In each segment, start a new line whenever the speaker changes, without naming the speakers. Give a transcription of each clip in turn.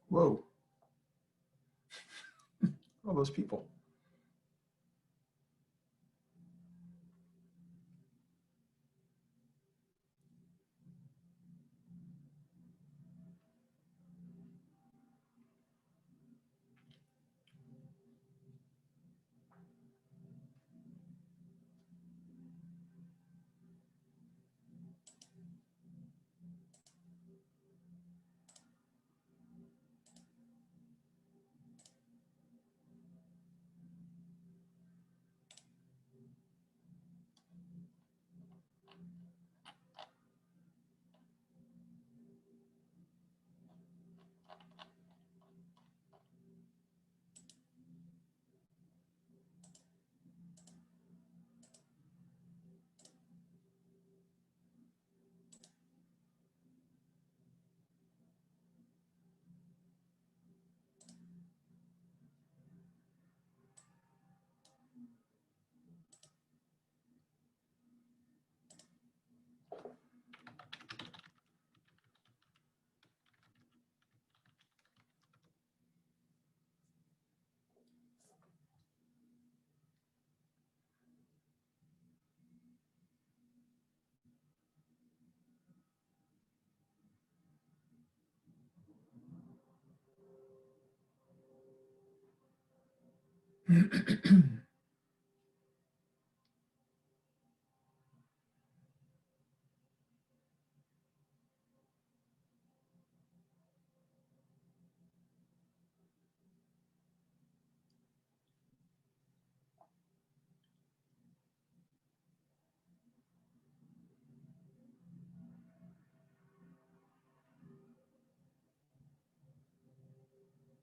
Whoa. All those people.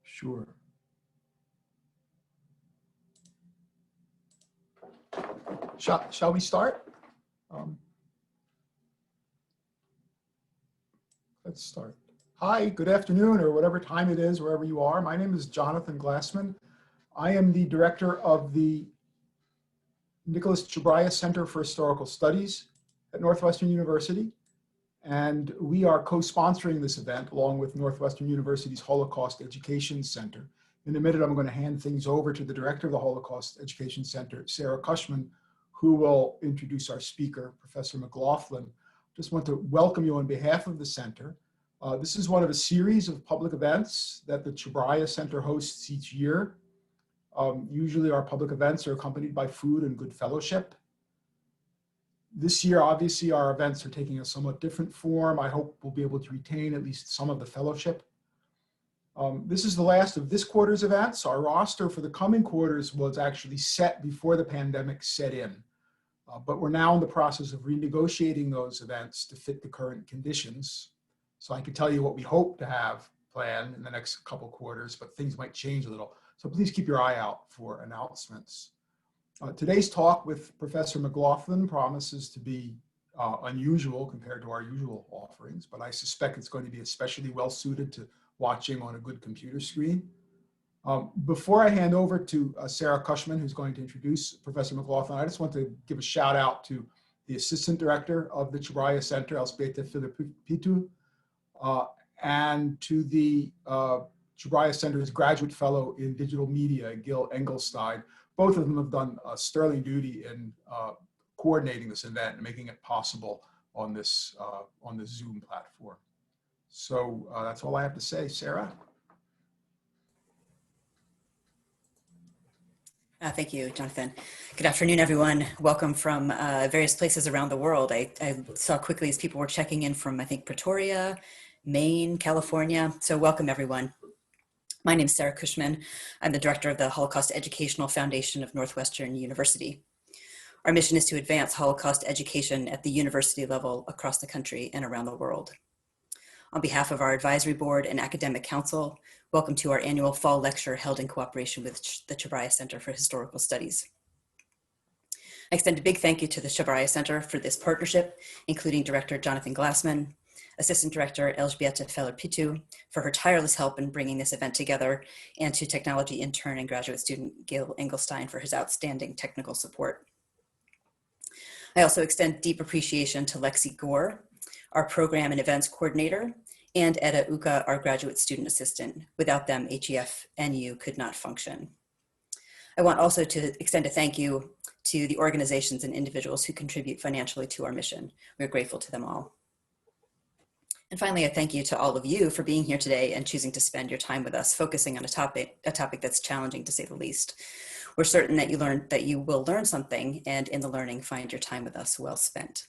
Sure. Shall we start? Let's start. Hi, good afternoon, or whatever time it is, wherever you are. My name is Jonathan Glassman. I am the director of the Nicholas Chabraya Center for Historical Studies at Northwestern University. And we are co-sponsoring this event along with Northwestern University's Holocaust Education Center. In a minute, I'm going to hand things over to the director of the Holocaust Education Center, Sarah Cushman, who will introduce our speaker, Professor McGlothlin. Just want to welcome you on behalf of the center. This is one of a series of public events that the Chabraya Center hosts each year. Usually our public events are accompanied by food and good fellowship. This year, obviously, our events are taking a somewhat different form. I hope we'll be able to retain at least some of the fellowship. This is the last of this quarter's events. Our roster for the coming quarters was actually set before the pandemic set in. But we're now in the process of renegotiating those events to fit the current conditions. So I can tell you what we hope to have planned in the next couple quarters, but things might change a little. So please keep your eye out for announcements. Today's talk with Professor McGlothlin promises to be unusual compared to our usual offerings, but I suspect it's going to be especially well suited to watching on a good computer screen. Before I hand over to Sarah Cushman, who's going to introduce Professor McGlothlin, I just want to give a shout out to the Assistant Director of the Chabraya Center, Elspeta Filipitu, and to the Chabraya Center's Graduate Fellow in Digital Media, Gil Engelstein. Both of them have done sterling duty in coordinating this event and making it possible on this Zoom platform. So that's all I have to say. Sarah?
Thank you, Jonathan. Good afternoon, everyone. Welcome from various places around the world. I saw quickly as people were checking in from, I think, Pretoria, Maine, California. So welcome, everyone. My name is Sarah Cushman. I'm the director of the Holocaust Educational Foundation of Northwestern University. Our mission is to advance Holocaust education at the university level across the country and around the world. On behalf of our advisory board and academic council, welcome to our annual fall lecture held in cooperation with the Chabraya Center for Historical Studies. I extend a big thank you to the Chabraya Center for this partnership, including Director Jonathan Glassman, Assistant Director Elżbieta Feller-Pitu for her tireless help in bringing this event together, and to technology intern and graduate student Gil Engelstein for his outstanding technical support. I also extend deep appreciation to Lexi Gore, our program and events coordinator, and Etta Uka, our graduate student assistant. Without them, HEF-NU could not function. I want also to extend a thank you to the organizations and individuals who contribute financially to our mission. We're grateful to them all. And finally, a thank you to all of you for being here today and choosing to spend your time with us, focusing on a topic that's challenging to say the least. We're certain that you will learn something, and in the learning, find your time with us well spent.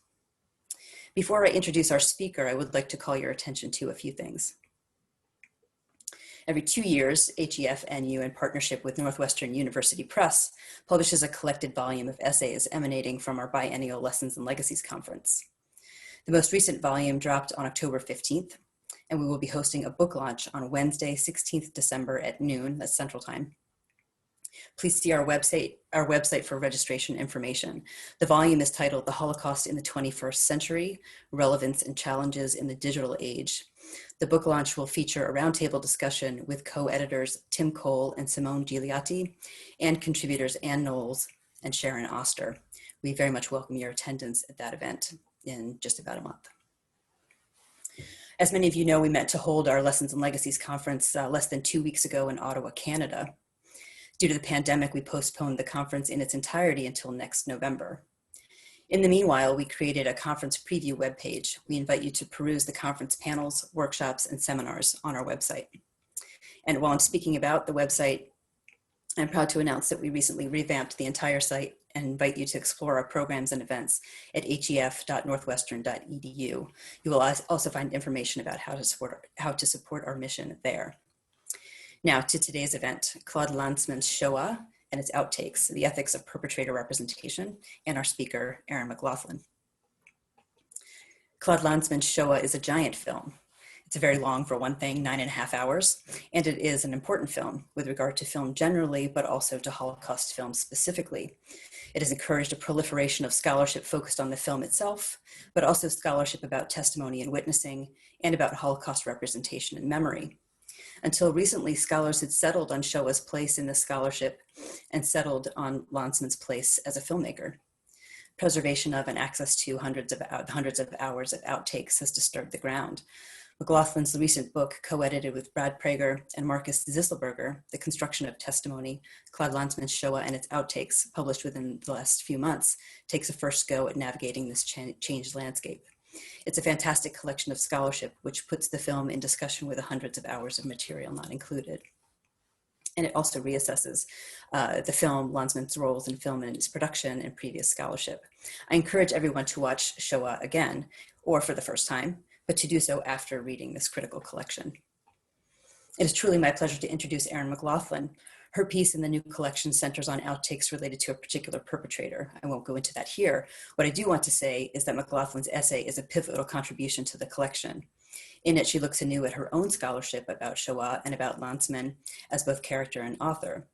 Before I introduce our speaker, I would like to call your attention to a few things. Every 2 years, HEF-NU, in partnership with Northwestern University Press, publishes a collected volume of essays emanating from our biennial Lessons and Legacies Conference. The most recent volume dropped on October 15th, and we will be hosting a book launch on Wednesday, 16th December at noon, that's Central Time. Please see our website for registration information. The volume is titled The Holocaust in the 21st Century, Relevance and Challenges in the Digital Age. The book launch will feature a roundtable discussion with co-editors Tim Cole and Simone Gigliotti, and contributors Ann Knowles and Sharon Oster. We very much welcome your attendance at that event in just about a month. As many of you know, we met to hold our Lessons and Legacies conference less than 2 weeks ago in Ottawa, Canada. Due to the pandemic, we postponed the conference in its entirety until next November. In the meanwhile, we created a conference preview webpage. We invite you to peruse the conference panels, workshops, and seminars on our website. And while I'm speaking about the website, I'm proud to announce that we recently revamped the entire site and invite you to explore our programs and events at hef.northwestern.edu. You will also find information about how to support our mission there. Now to today's event, Claude Lanzmann's Shoah and its Outtakes, the ethics of perpetrator representation, and our speaker, Erin McGlothlin. Claude Lanzmann's Shoah is a giant film. It's very long for one thing, 9.5 hours, and it is an important film with regard to film generally, but also to Holocaust films specifically. It has encouraged a proliferation of scholarship focused on the film itself, but also scholarship about testimony and witnessing, and about Holocaust representation and memory. Until recently, scholars had settled on Shoah's place in the scholarship and settled on Lanzmann's place as a filmmaker. Preservation of and access to hundreds of hours of outtakes has disturbed the ground. McGlothlin's recent book, co-edited with Brad Prager and Markus Zisselsberger, The Construction of Testimony, Claude Lanzmann's Shoah and its Outtakes, published within the last few months, takes a first go at navigating this changed landscape. It's a fantastic collection of scholarship, which puts the film in discussion with the hundreds of hours of material not included. And it also reassesses the film, Lanzmann's roles in film and its production, and previous scholarship. I encourage everyone to watch Shoah again, or for the first time, but to do so after reading this critical collection. It is truly my pleasure to introduce Erin McGlothlin. Her piece in the new collection centers on outtakes related to a particular perpetrator. I won't go into that here. What I do want to say is that McGlothlin's essay is a pivotal contribution to the collection. In it, she looks anew at her own scholarship about Shoah and about Lanzmann as both character and author.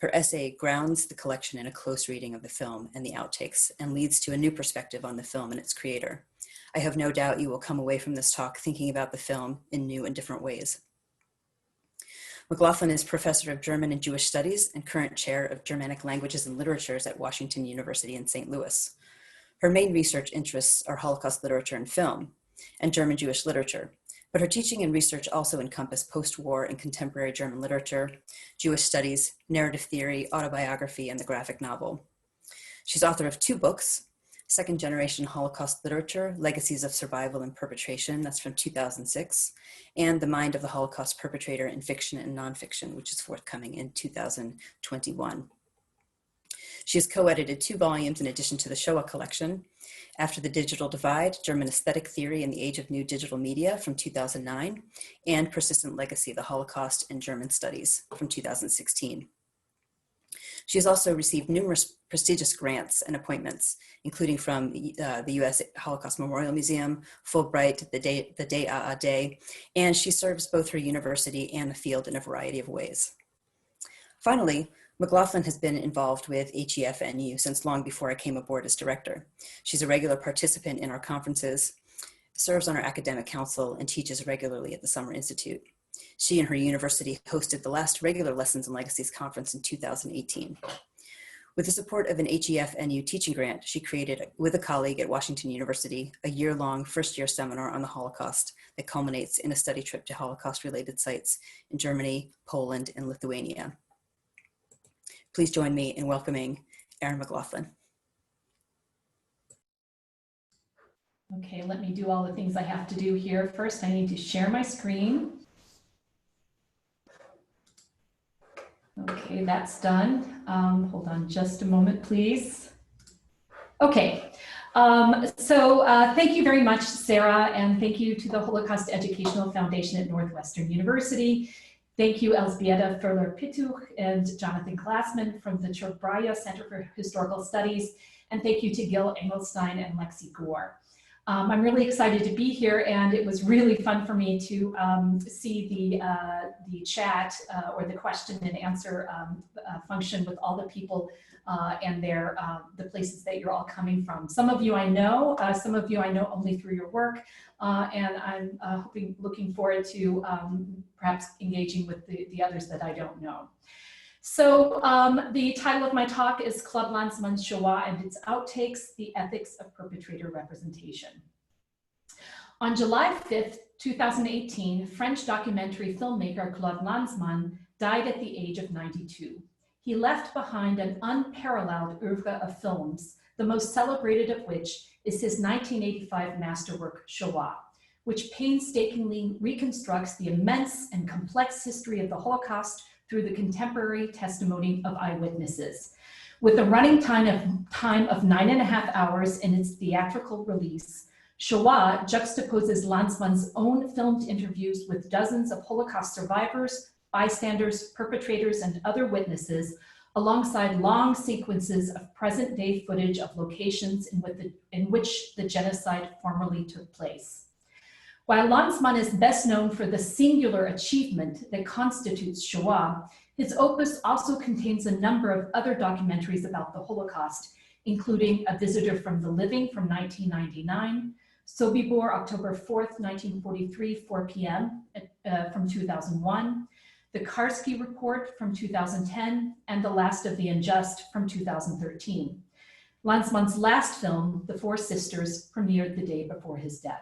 Her essay grounds the collection in a close reading of the film and the outtakes, and leads to a new perspective on the film and its creator. I have no doubt you will come away from this talk thinking about the film in new and different ways. McGlothlin is professor of German and Jewish studies and current chair of Germanic languages and literatures at Washington University in St. Louis. Her main research interests are Holocaust literature and film, and German Jewish literature, but her teaching and research also encompass post-war and contemporary German literature, Jewish studies, narrative theory, autobiography, and the graphic novel. She's author of 2 books, Second Generation Holocaust Literature, Legacies of Survival and Perpetration, that's from 2006, and The Mind of the Holocaust Perpetrator in Fiction and Nonfiction, which is forthcoming in 2021. She has co-edited 2 volumes in addition to the Shoah collection, After the Digital Divide, German Aesthetic Theory in the Age of New Digital Media from 2009, and Persistent Legacy of the Holocaust in German Studies from 2016. She has also received numerous prestigious grants and appointments, including from the U.S. Holocaust Memorial Museum, Fulbright, the Day, and she serves both her university and the field in a variety of ways. Finally, McGlothlin has been involved with HEF-NU since long before I came aboard as director. She's a regular participant in our conferences, serves on our academic council, and teaches regularly at the Summer Institute. She and her university hosted the last regular Lessons and Legacies conference in 2018. With the support of an HEF-NU teaching grant, she created, with a colleague at Washington University, a year-long first-year seminar on the Holocaust that culminates in a study trip to Holocaust-related sites in Germany, Poland, and Lithuania. Please join me in welcoming Erin McGlothlin.
Okay, let me do all the things I have to do here. First, I need to share my screen. Okay, that's done. Hold on just a moment, please. Okay, thank you very much, Sarah, and thank you to the Holocaust Educational Foundation at Northwestern University. Thank you, Elżbieta Furler-Pituch and Jonathan Glassman from the Treblinka Center for Historical Studies, and thank you to Gil Engelstein and Lexi Gore. I'm really excited to be here, and it was really fun for me to see the chat or the question and answer function with all the people and the places that you're all coming from. Some of you I know, some of you I know only through your work, and I'm looking forward to perhaps engaging with the others that I don't know. So the title of my talk is Claude Lanzmann's Shoah and its Outtakes, the Ethics of Perpetrator Representation. On July 5th, 2018, French documentary filmmaker Claude Lanzmann died at the age of 92. He left behind an unparalleled oeuvre of films, the most celebrated of which is his 1985 masterwork, Shoah, which painstakingly reconstructs the immense and complex history of the Holocaust through the contemporary testimony of eyewitnesses. With a running time of 9.5 hours in its theatrical release, Shoah juxtaposes Lanzmann's own filmed interviews with dozens of Holocaust survivors, bystanders, perpetrators, and other witnesses, alongside long sequences of present-day footage of locations in which the genocide formerly took place. While Lanzmann is best known for the singular achievement that constitutes Shoah, his opus also contains a number of other documentaries about the Holocaust, including A Visitor from the Living from 1999, Sobibor, October 4th, 1943, 4 p.m. From 2001, The Karski Report from 2010, and The Last of the Unjust from 2013. Lanzmann's last film, The Four Sisters, premiered the day before his death.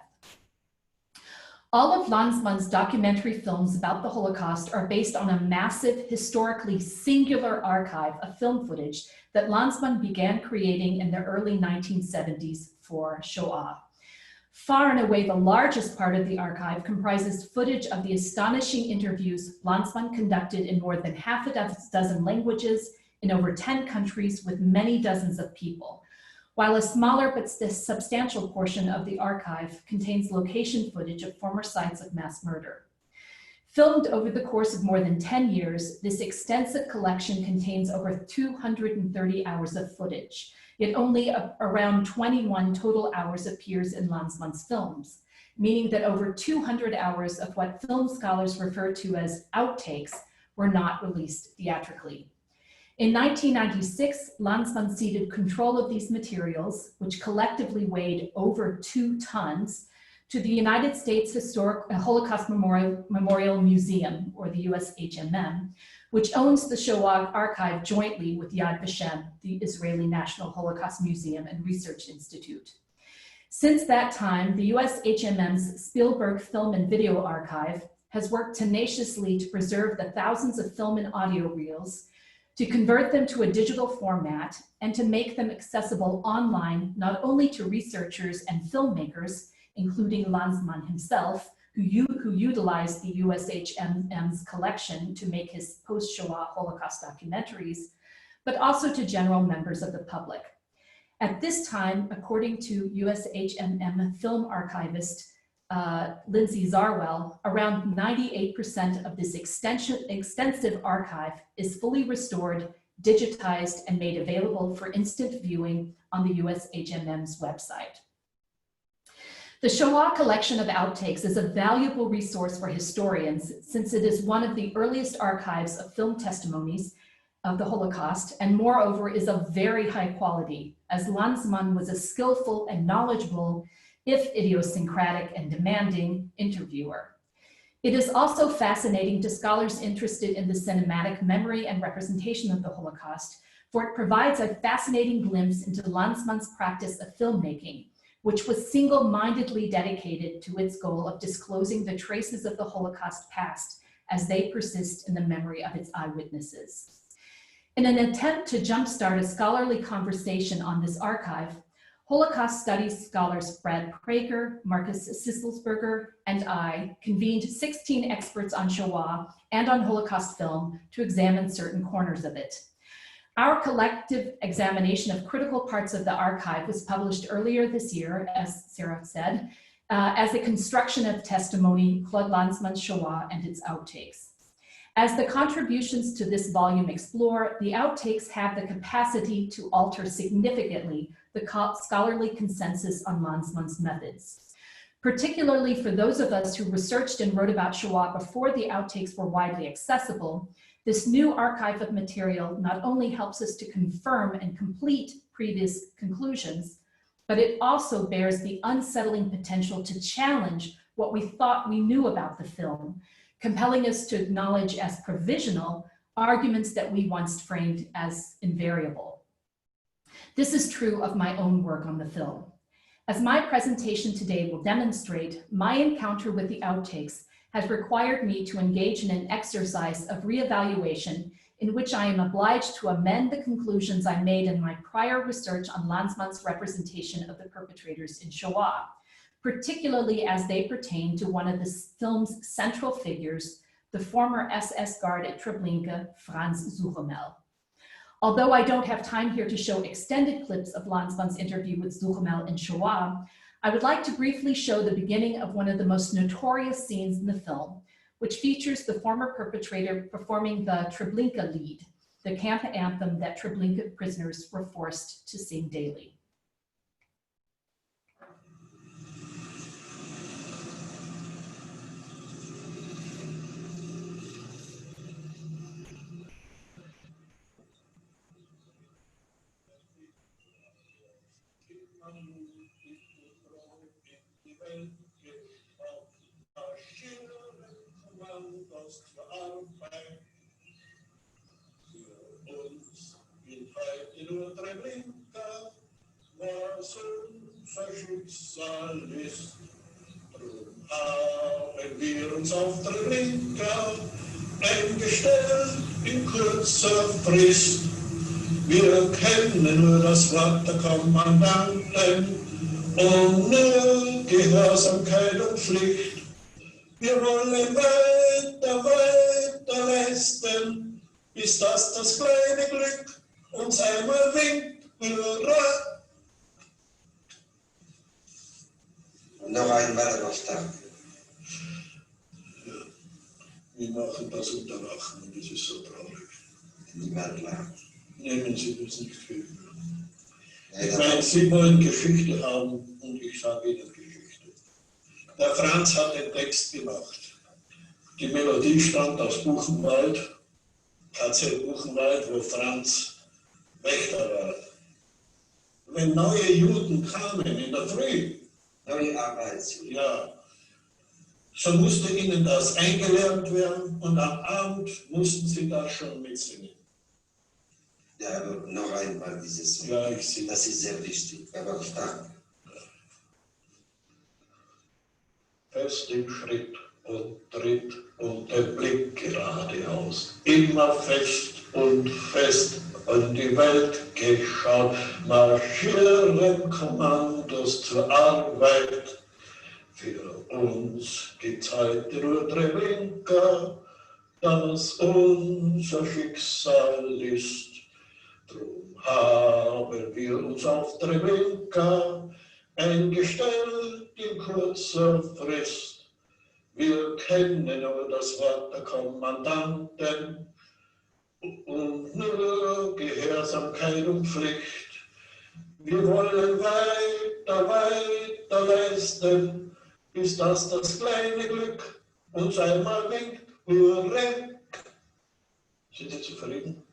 All of Lanzmann's documentary films about the Holocaust are based on a massive, historically singular archive of film footage that Lanzmann began creating in the early 1970s for Shoah. Far and away the largest part of the archive comprises footage of the astonishing interviews Lanzmann conducted in more than half a dozen languages in over 10 countries with many dozens of people, while a smaller but substantial portion of the archive contains location footage of former sites of mass murder. Filmed over the course of more than 10 years, this extensive collection contains over 230 hours of footage, yet only around 21 total hours appears in Lanzmann's films, meaning that over 200 hours of what film scholars refer to as outtakes were not released theatrically. In 1996, Lanzmann ceded control of these materials, which collectively weighed over 2 tons, to the United States Holocaust Memorial Museum, or the USHMM, which owns the Shoah archive jointly with Yad Vashem, the Israeli National Holocaust Museum and Research Institute. Since that time, the USHMM's Spielberg Film and Video Archive has worked tenaciously to preserve the thousands of film and audio reels, to convert them to a digital format, and to make them accessible online, not only to researchers and filmmakers, including Lanzmann himself, who utilized the USHMM's collection to make his post-Shoah Holocaust documentaries, but also to general members of the public. At this time, according to USHMM film archivist Lindsay Zarwell, around 98% of this extensive archive is fully restored, digitized, and made available for instant viewing on the USHMM's website. The Shoah collection of outtakes is a valuable resource for historians, since it is one of the earliest archives of film testimonies of the Holocaust, and moreover is of very high quality, as Lanzmann was a skillful and knowledgeable, if idiosyncratic and demanding, interviewer. It is also fascinating to scholars interested in the cinematic memory and representation of the Holocaust, for it provides a fascinating glimpse into Lanzmann's practice of filmmaking, which was single-mindedly dedicated to its goal of disclosing the traces of the Holocaust past as they persist in the memory of its eyewitnesses. In an attempt to jumpstart a scholarly conversation on this archive, Holocaust studies scholars Brad Prager, Markus Zisselsberger, and I convened 16 experts on Shoah and on Holocaust film to examine certain corners of it. Our collective examination of critical parts of the archive was published earlier this year, as Sarah said, as a construction of testimony, Claude Lanzmann's Shoah and its Outtakes. As the contributions to this volume explore, the Outtakes have the capacity to alter significantly the scholarly consensus on Lanzmann's methods. Particularly for those of us who researched and wrote about Shoah before the Outtakes were widely accessible, this new archive of material not only helps us to confirm and complete previous conclusions, but it also bears the unsettling potential to challenge what we thought we knew about the film, compelling us to acknowledge as provisional arguments that we once framed as invariable. This is true of my own work on the film. As my presentation today will demonstrate, my encounter with the Outtakes has required me to engage in an exercise of reevaluation in which I am obliged to amend the conclusions I made in my prior research on Lanzmann's representation of the perpetrators in Shoah, particularly as they pertain to one of the film's central figures, the former SS guard at Treblinka, Franz Suchomel. Although I don't have time here to show extended clips of Lanzmann's interview with Suchomel in Shoah, I would like to briefly show the beginning of one of the most notorious scenes in the film, which features the former perpetrator performing the Treblinka Lied, the camp anthem that Treblinka prisoners were forced to sing daily.
In Treblinka was unser Schicksal ist. Drum haben wir uns auf Treblinka eingestellt in kurzer Frist. Wir kennen nur das Wort der Kommandanten, ohne Gehorsamkeit und Pflicht. Wir wollen weiter, weiter leisten, bis das kleine Glück uns einmal winkt, hurra!
Und noch einmal noch da.
Ja, wir machen das unter Lachen und es ist so traurig.
Niemand lacht.
Nehmen Sie das nicht für. Ich meine, Sie wollen Geschichte haben und ich sage Ihnen Geschichte. Der Franz hat den Text gemacht. Die Melodie stammt aus Buchenwald, KZ Buchenwald, wo Franz Wächter war. Wenn neue Juden kamen in der Früh,
Neue Arbeitsjuden.
ja, so musste ihnen das eingelernt werden und am Abend mussten sie das schon mitsingen.
Ja, aber noch einmal dieses Wort.
Ja, ich sehe.
Das ist sehr wichtig, aber stark.
Fest im Schritt und Tritt und der Blick geradeaus. Immer fest und fest an die Welt geschaut, marschieren Kommandos zur Arbeit. Für uns gibt's heute nur Treblinka, das unser Schicksal ist. Drum haben wir uns auf Treblinka eingestellt in kurzer Frist. Wir kennen nur das Wort der Kommandanten und nur Gehorsamkeit und Pflicht. Wir wollen weiter, weiter leisten, bis das kleine Glück uns einmal winkt. Hurra! Sind Sie zufrieden?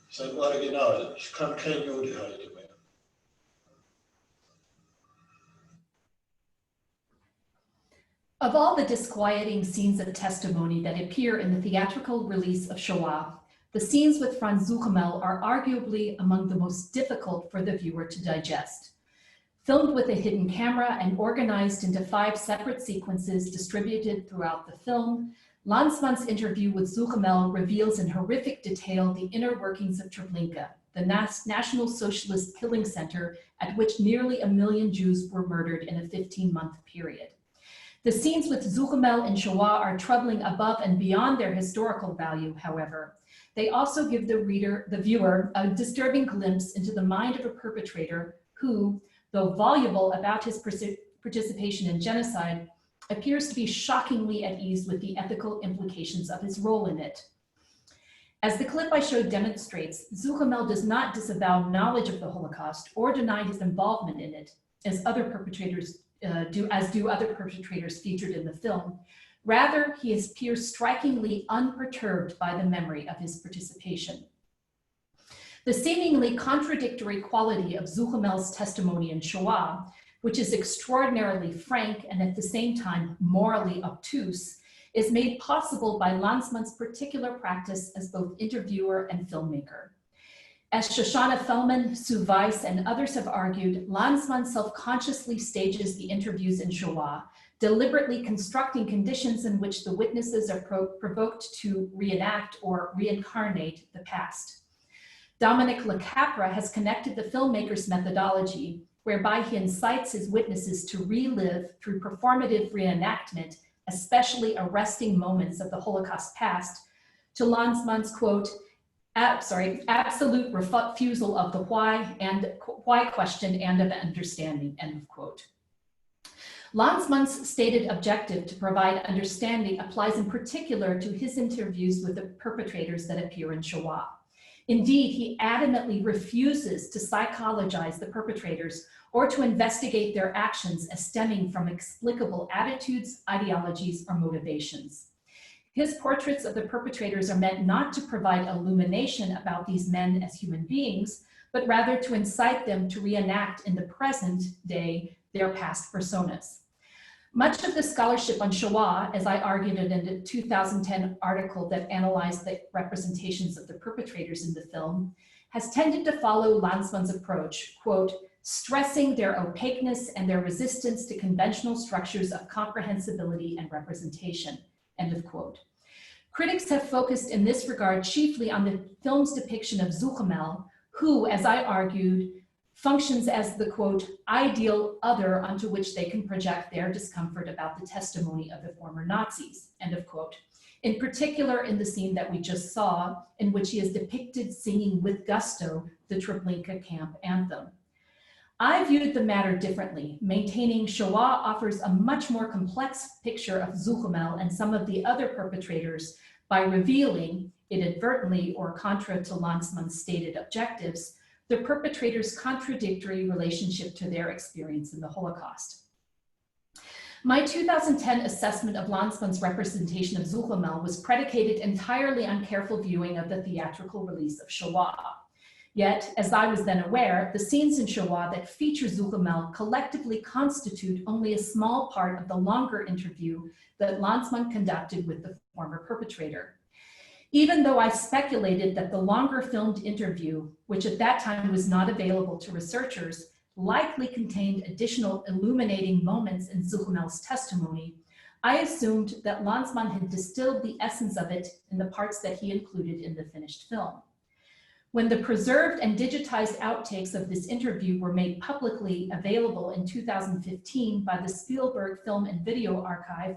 Das ist ein Original. Ich kann kein Jude heute mehr.
Of all the disquieting scenes of testimony that appear in the theatrical release of Shoah, the scenes with Franz Suchomel are arguably among the most difficult for the viewer to digest. Filmed with a hidden camera and organized into 5 separate sequences distributed throughout the film, Lanzmann's interview with Suchomel reveals in horrific detail the inner workings of Treblinka, the National Socialist killing center at which nearly 1 million Jews were murdered in a 15-month period. The scenes with Suchomel and Shoah are troubling above and beyond their historical value, however. They also give the viewer, a disturbing glimpse into the mind of a perpetrator who, though voluble about his participation in genocide, appears to be shockingly at ease with the ethical implications of his role in it. As the clip I showed demonstrates, Suchomel does not disavow knowledge of the Holocaust or deny his involvement in it, as do other perpetrators featured in the film. Rather, he appears strikingly unperturbed by the memory of his participation. The seemingly contradictory quality of Suchomel's testimony in Shoah, which is extraordinarily frank and at the same time morally obtuse, is made possible by Lanzmann's particular practice as both interviewer and filmmaker. As Shoshana Fellman, Sue Weiss, and others have argued, Lanzmann self-consciously stages the interviews in Shoah, deliberately constructing conditions in which the witnesses are provoked to reenact or reincarnate the past. Dominic LaCapra has connected the filmmaker's methodology, whereby he incites his witnesses to relive through performative reenactment, especially arresting moments of the Holocaust past, to Lanzmann's quote, absolute refusal of the why question and of understanding, end of quote. Lanzmann's stated objective to provide understanding applies in particular to his interviews with the perpetrators that appear in Shoah. Indeed, he adamantly refuses to psychologize the perpetrators or to investigate their actions as stemming from explicable attitudes, ideologies, or motivations. His portraits of the perpetrators are meant not to provide illumination about these men as human beings, but rather to incite them to reenact in the present day their past personas. Much of the scholarship on Shoah, as I argued in a 2010 article that analyzed the representations of the perpetrators in the film, has tended to follow Lanzmann's approach, quote, stressing their opaqueness and their resistance to conventional structures of comprehensibility and representation, end of quote. Critics have focused in this regard chiefly on the film's depiction of Suchomel, who, as I argued, functions as the, quote, ideal other onto which they can project their discomfort about the testimony of the former Nazis, end of quote. In particular, in the scene that we just saw, in which he is depicted singing with gusto the Treblinka camp anthem. I viewed the matter differently, maintaining Shoah offers a much more complex picture of Suchomel and some of the other perpetrators by revealing, inadvertently or contra to Lanzmann's stated objectives, the perpetrators' contradictory relationship to their experience in the Holocaust. My 2010 assessment of Lanzmann's representation of Suchomel was predicated entirely on careful viewing of the theatrical release of Shoah. Yet, as I was then aware, the scenes in Shoah that feature Suchomel collectively constitute only a small part of the longer interview that Lanzmann conducted with the former perpetrator. Even though I speculated that the longer filmed interview, which at that time was not available to researchers, likely contained additional illuminating moments in Suchomel's testimony, I assumed that Lanzmann had distilled the essence of it in the parts that he included in the finished film. When the preserved and digitized outtakes of this interview were made publicly available in 2015 by the Spielberg Film and Video Archive,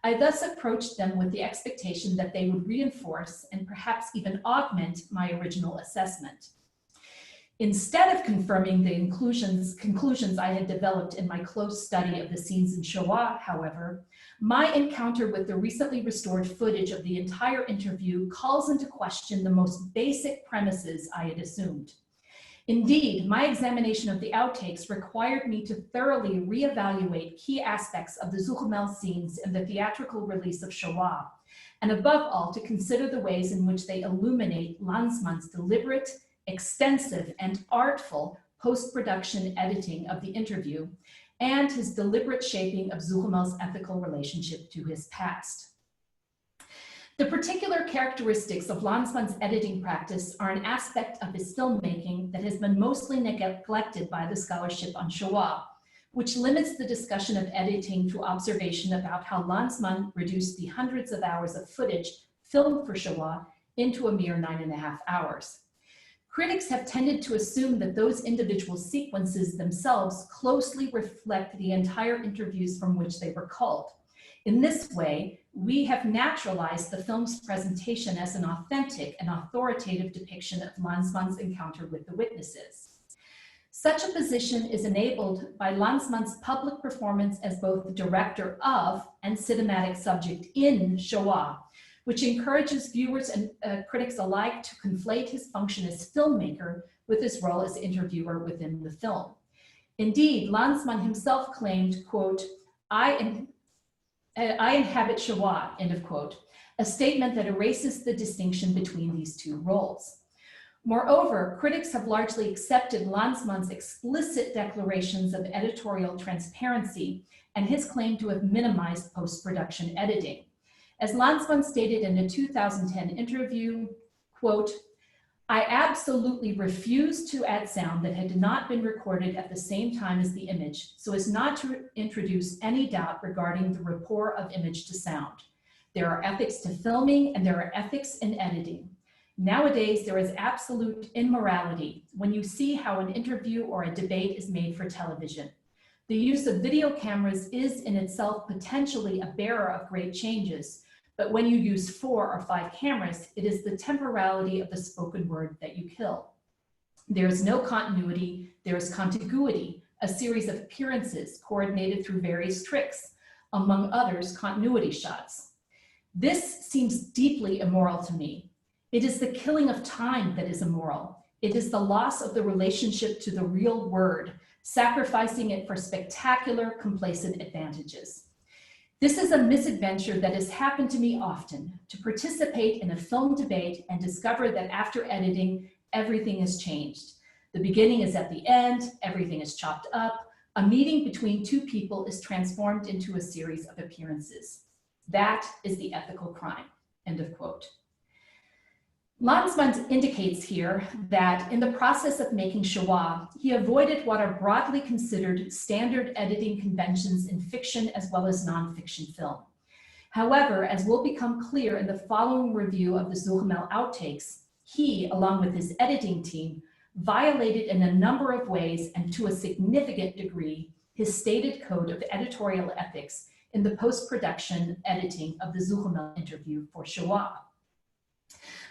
I thus approached them with the expectation that they would reinforce and perhaps even augment my original assessment. Instead of confirming the conclusions I had developed in my close study of the scenes in Shoah, however, my encounter with the recently restored footage of the entire interview calls into question the most basic premises I had assumed. Indeed, my examination of the outtakes required me to thoroughly reevaluate key aspects of the Suchomel scenes in the theatrical release of Shoah, and above all, to consider the ways in which they illuminate Lanzmann's deliberate, extensive, and artful post-production editing of the interview, and his deliberate shaping of Suchomel's ethical relationship to his past. The particular characteristics of Lanzmann's editing practice are an aspect of his filmmaking that has been mostly neglected by the scholarship on Shoah, which limits the discussion of editing to observation about how Lanzmann reduced the hundreds of hours of footage filmed for Shoah into a mere 9.5 hours. Critics have tended to assume that those individual sequences themselves closely reflect the entire interviews from which they were culled. In this way, we have naturalized the film's presentation as an authentic and authoritative depiction of Lanzmann's encounter with the witnesses. Such a position is enabled by Lanzmann's public performance as both the director of and cinematic subject in Shoah, which encourages viewers and critics alike to conflate his function as filmmaker with his role as interviewer within the film. Indeed, Lanzmann himself claimed, quote, I inhabit Shoah, end of quote, a statement that erases the distinction between these two roles. Moreover, critics have largely accepted Lanzmann's explicit declarations of editorial transparency and his claim to have minimized post-production editing. As Lanzmann stated in a 2010 interview, quote, I absolutely refuse to add sound that had not been recorded at the same time as the image, so as not to introduce any doubt regarding the rapport of image to sound. There are ethics to filming and there are ethics in editing. Nowadays, there is absolute immorality when you see how an interview or a debate is made for television. The use of video cameras is in itself potentially a bearer of great changes, but when you use 4 or 5 cameras, it is the temporality of the spoken word that you kill. There is no continuity, there is contiguity, a series of appearances coordinated through various tricks, among others, continuity shots. This seems deeply immoral to me. It is the killing of time that is immoral. It is the loss of the relationship to the real word, sacrificing it for spectacular, complacent advantages. This is a misadventure that has happened to me often, to participate in a film debate and discover that after editing, everything has changed. The beginning is at the end, everything is chopped up, a meeting between two people is transformed into a series of appearances. That is the ethical crime, end of quote. Lanzmann indicates here that in the process of making Shoah, he avoided what are broadly considered standard editing conventions in fiction as well as nonfiction film. However, as will become clear in the following review of the Suchomel Outtakes, he, along with his editing team, violated in a number of ways and to a significant degree his stated code of editorial ethics in the post-production editing of the Suchomel interview for Shoah.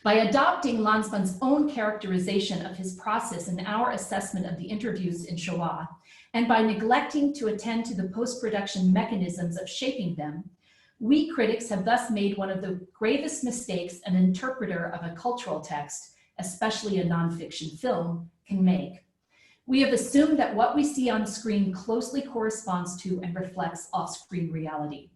By adopting Lanzmann's own characterization of his process in our assessment of the interviews in Shoah, and by neglecting to attend to the post-production mechanisms of shaping them, we critics have thus made one of the gravest mistakes an interpreter of a cultural text, especially a nonfiction film, can make. We have assumed that what we see on screen closely corresponds to and reflects off-screen reality.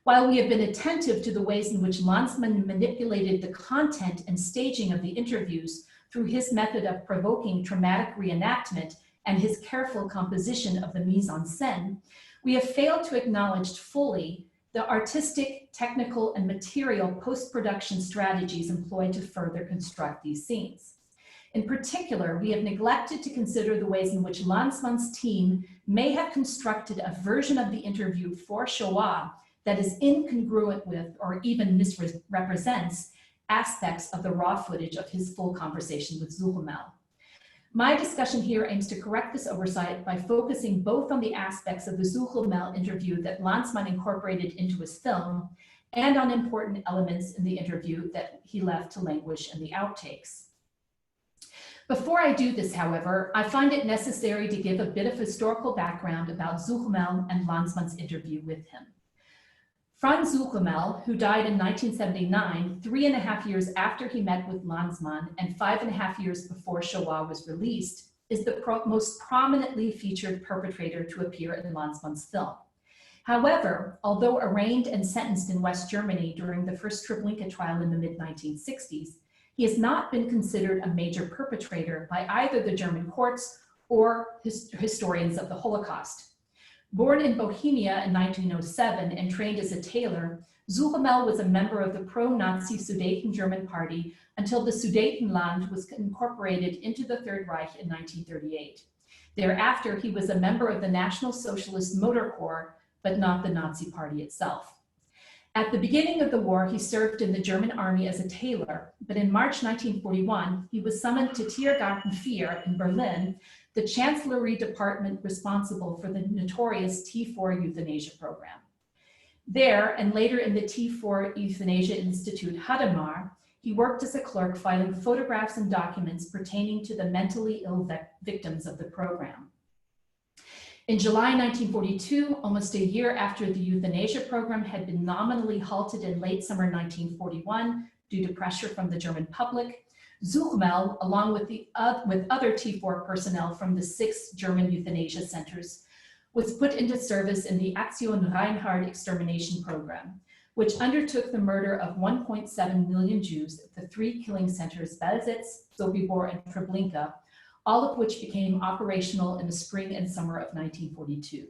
While we have been attentive to the ways in which Lanzmann manipulated the content and staging of the interviews through his method of provoking traumatic reenactment and his careful composition of the mise-en-scène, we have failed to acknowledge fully the artistic, technical, and material post-production strategies employed to further construct these scenes. In particular, we have neglected to consider the ways in which Lanzmann's team may have constructed a version of the interview for Shoah that is incongruent with or even misrepresents aspects of the raw footage of his full conversation with Suchomel. My discussion here aims to correct this oversight by focusing both on the aspects of the Suchomel interview that Lanzmann incorporated into his film and on important elements in the interview that he left to languish in the outtakes. Before I do this, however, I find it necessary to give a bit of historical background about Suchomel and Lanzmann's interview with him. Franz Suchomel, who died in 1979, 3.5 years after he met with Lanzmann and 5.5 years before Shoah was released, is the most prominently featured perpetrator to appear in Lanzmann's film. However, although arraigned and sentenced in West Germany during the first Treblinka trial in the mid-1960s, he has not been considered a major perpetrator by either the German courts or historians of the Holocaust. Born in Bohemia in 1907 and trained as a tailor, Suchomel was a member of the pro-Nazi Sudeten-German Party until the Sudetenland was incorporated into the Third Reich in 1938. Thereafter, he was a member of the National Socialist Motor Corps, but not the Nazi Party itself. At the beginning of the war, he served in the German army as a tailor, but in March 1941, he was summoned to Tiergarten 4 in Berlin, the Chancellery department responsible for the notorious T4 euthanasia program. There, and later in the T4 Euthanasia Institute, Hadamar, he worked as a clerk filing photographs and documents pertaining to the mentally ill victims of the program. In July 1942, almost a year after the euthanasia program had been nominally halted in late summer 1941 due to pressure from the German public, Suchomel, along with other T4 personnel from the 6 German euthanasia centers, was put into service in the Aktion Reinhard extermination program, which undertook the murder of 1.7 million Jews at the 3 killing centers Belzec, Sobibor, and Treblinka, all of which became operational in the spring and summer of 1942.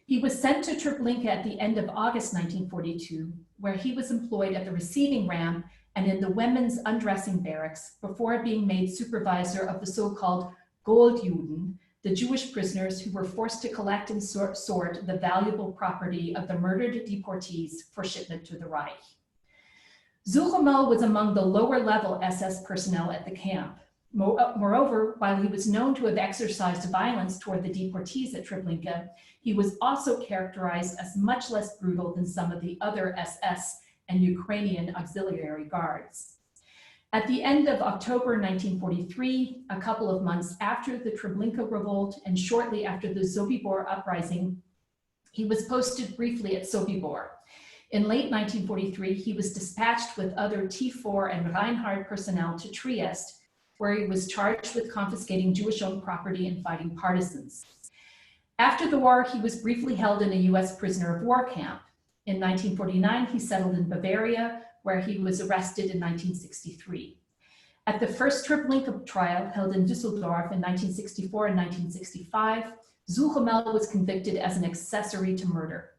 He was sent to Treblinka at the end of August 1942, where he was employed at the receiving ramp and in the women's undressing barracks before being made supervisor of the so-called Goldjuden, the Jewish prisoners who were forced to collect and sort the valuable property of the murdered deportees for shipment to the Reich. Suchomel was among the lower-level SS personnel at the camp. Moreover, while he was known to have exercised violence toward the deportees at Treblinka, he was also characterized as much less brutal than some of the other SS and Ukrainian auxiliary guards. At the end of October 1943, a couple of months after the Treblinka revolt and shortly after the Sobibor uprising, he was posted briefly at Sobibor. In late 1943, he was dispatched with other T4 and Reinhard personnel to Trieste, where he was charged with confiscating Jewish-owned property and fighting partisans. After the war, he was briefly held in a US prisoner of war camp. In 1949, he settled in Bavaria, where he was arrested in 1963. At the first Treblinka trial held in Düsseldorf in 1964 and 1965, Suchomel was convicted as an accessory to murder.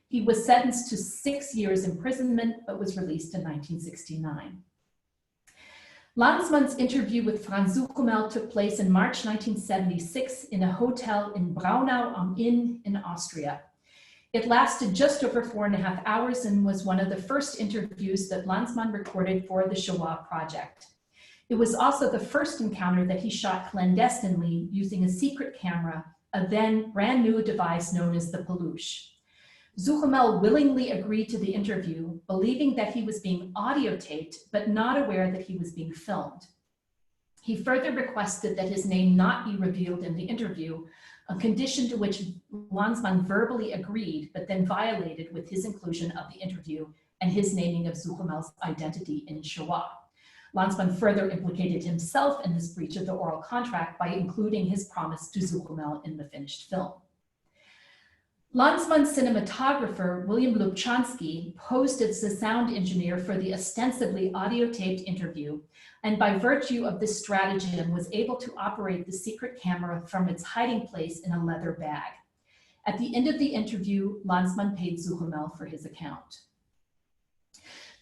He was sentenced to 6 years imprisonment, but was released in 1969. Lanzmann's interview with Franz Suchomel took place in March 1976 in a hotel in Braunau am Inn in Austria. It lasted just over 4.5 hours and was one of the first interviews that Lanzmann recorded for the Shoah project. It was also the first encounter that he shot clandestinely using a secret camera, a then brand new device known as the Peluche. Suchomel willingly agreed to the interview, believing that he was being audio taped, but not aware that he was being filmed. He further requested that his name not be revealed in the interview, a condition to which Lanzmann verbally agreed, but then violated with his inclusion of the interview and his naming of Suchomel's identity in Shoah. Lanzmann further implicated himself in this breach of the oral contract by including his promise to Suchomel in the finished film. Lanzmann's cinematographer, William Lubchansky, posed as the sound engineer for the ostensibly audio-taped interview, and by virtue of this stratagem was able to operate the secret camera from its hiding place in a leather bag. At the end of the interview, Lanzmann paid Suchomel for his account.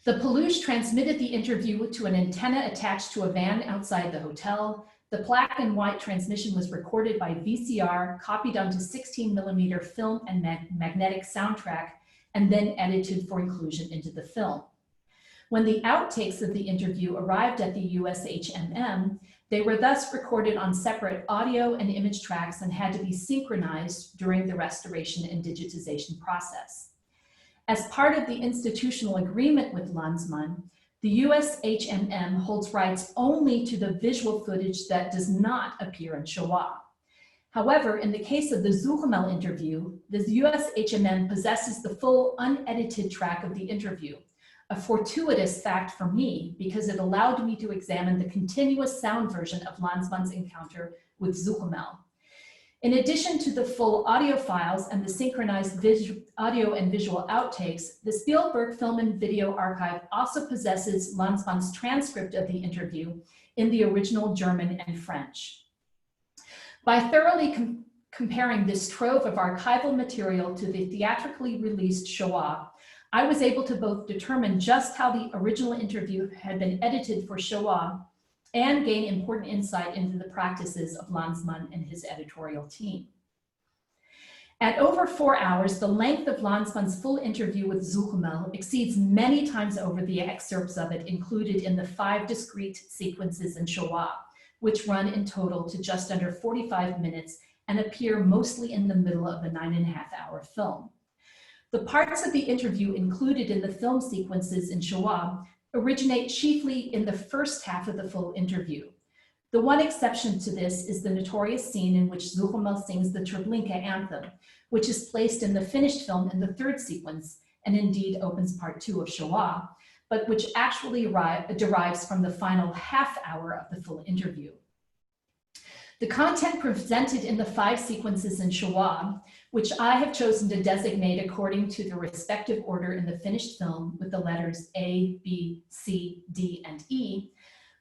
The Peluche transmitted the interview to an antenna attached to a van outside the hotel. The black and white transmission was recorded by VCR, copied onto 16mm film and magnetic soundtrack, and then edited for inclusion into the film. When the outtakes of the interview arrived at the USHMM, they were thus recorded on separate audio and image tracks and had to be synchronized during the restoration and digitization process. As part of the institutional agreement with Lanzmann, the USHMM holds rights only to the visual footage that does not appear in Shoah. However, in the case of the Suchomel interview, the USHMM possesses the full unedited track of the interview, a fortuitous fact for me because it allowed me to examine the continuous sound version of Lanzmann's encounter with Suchomel. In addition to the full audio files and the synchronized audio and visual outtakes, the Spielberg Film and Video Archive also possesses Lanzmann's transcript of the interview in the original German and French. By thoroughly comparing this trove of archival material to the theatrically released Shoah, I was able to both determine just how the original interview had been edited for Shoah and gain important insight into the practices of Lanzmann and his editorial team. At over 4 hours, the length of Lanzmann's full interview with Suchomel exceeds many times over the excerpts of it included in the 5 discrete sequences in Shoah, which run in total to just under 45 minutes and appear mostly in the middle of the 9.5-hour film. The parts of the interview included in the film sequences in Shoah originate chiefly in the first half of the full interview. The one exception to this is the notorious scene in which Suchomel sings the Treblinka anthem, which is placed in the finished film in the 3rd sequence, and indeed opens part 2 of Shoah, but which actually derives from the final half hour of the full interview. The content presented in the 5 sequences in Shoah, which I have chosen to designate according to the respective order in the finished film with the letters A, B, C, D, and E,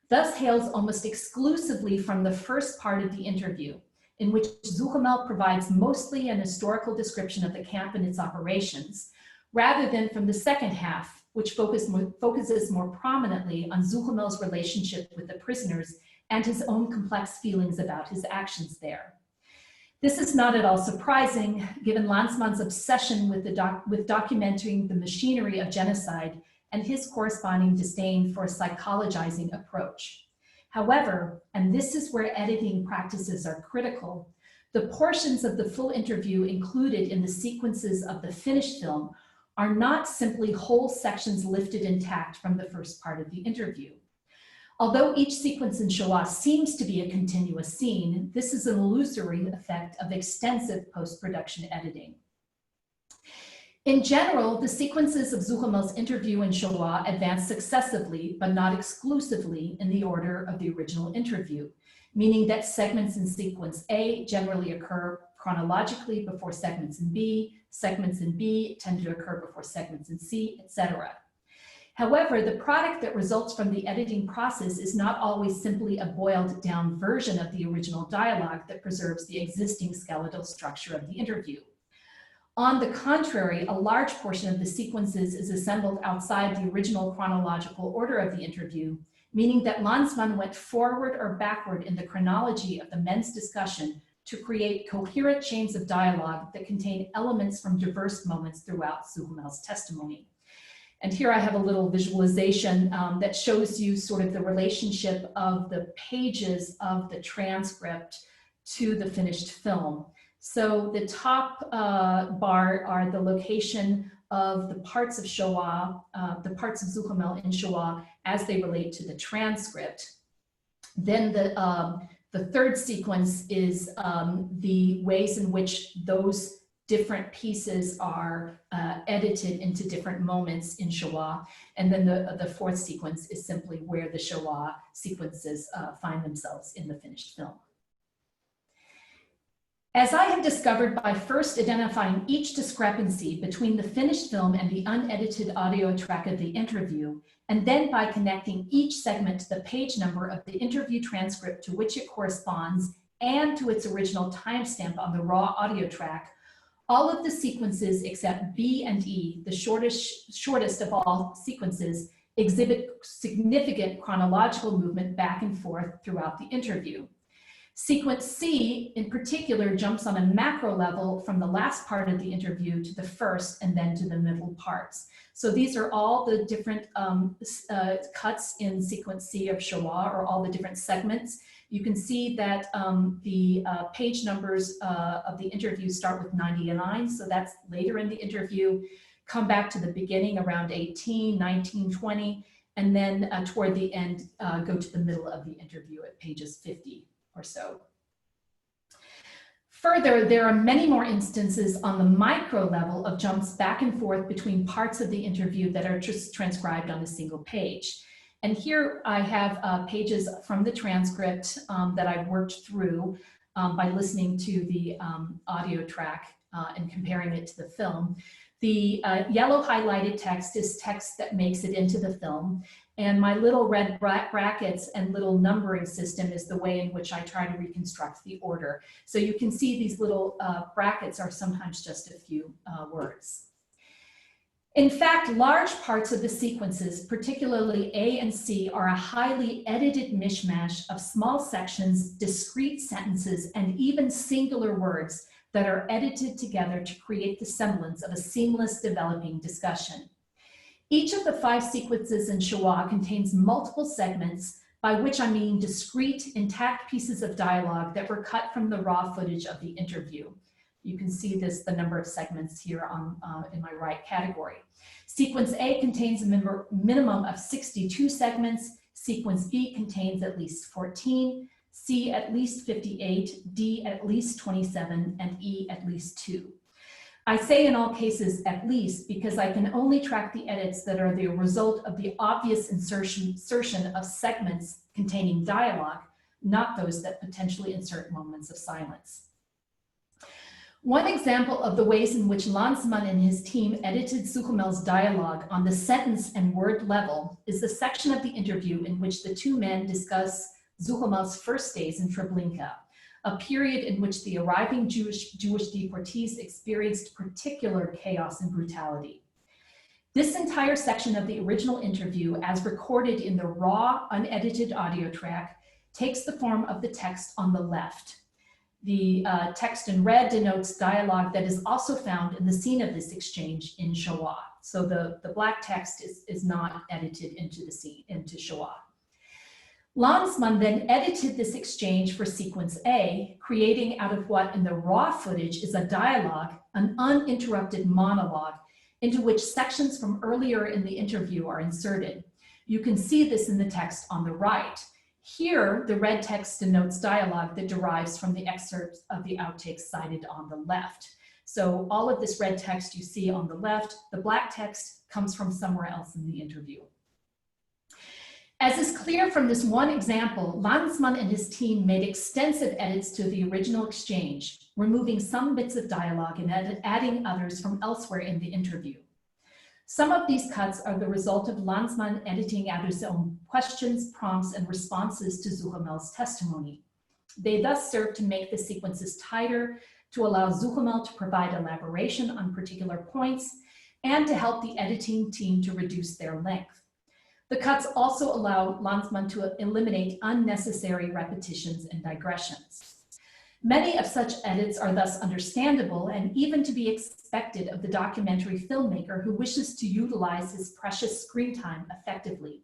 thus hails almost exclusively from the first part of the interview, in which Suchomel provides mostly an historical description of the camp and its operations, rather than from the second half, which focuses more prominently on Suchomel's relationship with the prisoners and his own complex feelings about his actions there. This is not at all surprising, given Lanzmann's obsession with documenting the machinery of genocide and his corresponding disdain for a psychologizing approach. However, and this is where editing practices are critical, the portions of the full interview included in the sequences of the finished film are not simply whole sections lifted intact from the first part of the interview. Although each sequence in Shoah seems to be a continuous scene, this is an illusory effect of extensive post-production editing. In general, the sequences of Suchomel's interview in Shoah advance successively, but not exclusively, in the order of the original interview, meaning that segments in sequence A generally occur chronologically before segments in B tend to occur before segments in C, etc. However, the product that results from the editing process is not always simply a boiled down version of the original dialogue that preserves the existing skeletal structure of the interview. On the contrary, a large portion of the sequences is assembled outside the original chronological order of the interview, meaning that Lanzmann went forward or backward in the chronology of the men's discussion to create coherent chains of dialogue that contain elements from diverse moments throughout Suchomel's testimony. And here I have a little visualization that shows you sort of the relationship of the pages of the transcript to the finished film. So the top bar are the location of the parts of Shoah, the parts of Suchomel in Shoah as they relate to the transcript. Then the third sequence is the ways in which those different pieces are edited into different moments in Shoah. And then the fourth sequence is simply where the Shoah sequences find themselves in the finished film. As I have discovered by first identifying each discrepancy between the finished film and the unedited audio track of the interview, and then by connecting each segment to the page number of the interview transcript to which it corresponds and to its original timestamp on the raw audio track, all of the sequences except B and E, the shortest of all sequences, exhibit significant chronological movement back and forth throughout the interview. Sequence C, in particular, jumps on a macro level from the last part of the interview to the first and then to the middle parts. So these are all the different cuts in sequence C of Shoah, or all the different segments. You can see that the page numbers of the interview start with 99, so that's later in the interview, come back to the beginning around 18, 19, 20, and then toward the end, go to the middle of the interview at pages 50. Or so. Further, there are many more instances on the micro level of jumps back and forth between parts of the interview that are just transcribed on a single page. And here I have pages from the transcript that I've worked through by listening to the audio track and comparing it to the film. The yellow highlighted text is text that makes it into the film. And my little red brackets and little numbering system is the way in which I try to reconstruct the order. So you can see these little brackets are sometimes just a few words. In fact, large parts of the sequences, particularly A and C, are a highly edited mishmash of small sections, discrete sentences, and even singular words that are edited together to create the semblance of a seamless developing discussion. Each of the 5 sequences in Shoah contains multiple segments, by which I mean discrete, intact pieces of dialogue that were cut from the raw footage of the interview. You can see the number of segments here in my right category. Sequence A contains a minimum of 62 segments. Sequence B contains at least 14, C at least 58, D at least 27, and E at least 2. I say in all cases at least because I can only track the edits that are the result of the obvious insertion of segments containing dialogue, not those that potentially insert moments of silence. One example of the ways in which Lanzmann and his team edited Suchomel's dialogue on the sentence and word level is the section of the interview in which the 2 men discuss Suchomel's first days in Treblinka, a period in which the arriving Jewish deportees experienced particular chaos and brutality. This entire section of the original interview, as recorded in the raw, unedited audio track, takes the form of the text on the left. The text in red denotes dialogue that is also found in the scene of this exchange in Shoah. So the black text is not edited into the scene, into Shoah. Lanzmann then edited this exchange for sequence A, creating out of what in the raw footage is a dialogue, an uninterrupted monologue, into which sections from earlier in the interview are inserted. You can see this in the text on the right. Here, the red text denotes dialogue that derives from the excerpts of the outtakes cited on the left. So all of this red text you see on the left, the black text comes from somewhere else in the interview. As is clear from this one example, Lanzmann and his team made extensive edits to the original exchange, removing some bits of dialogue and adding others from elsewhere in the interview. Some of these cuts are the result of Lanzmann editing out his own questions, prompts, and responses to Suchomel's testimony. They thus serve to make the sequences tighter, to allow Suchomel to provide elaboration on particular points, and to help the editing team to reduce their length. The cuts also allow Lanzmann to eliminate unnecessary repetitions and digressions. Many of such edits are thus understandable and even to be expected of the documentary filmmaker who wishes to utilize his precious screen time effectively.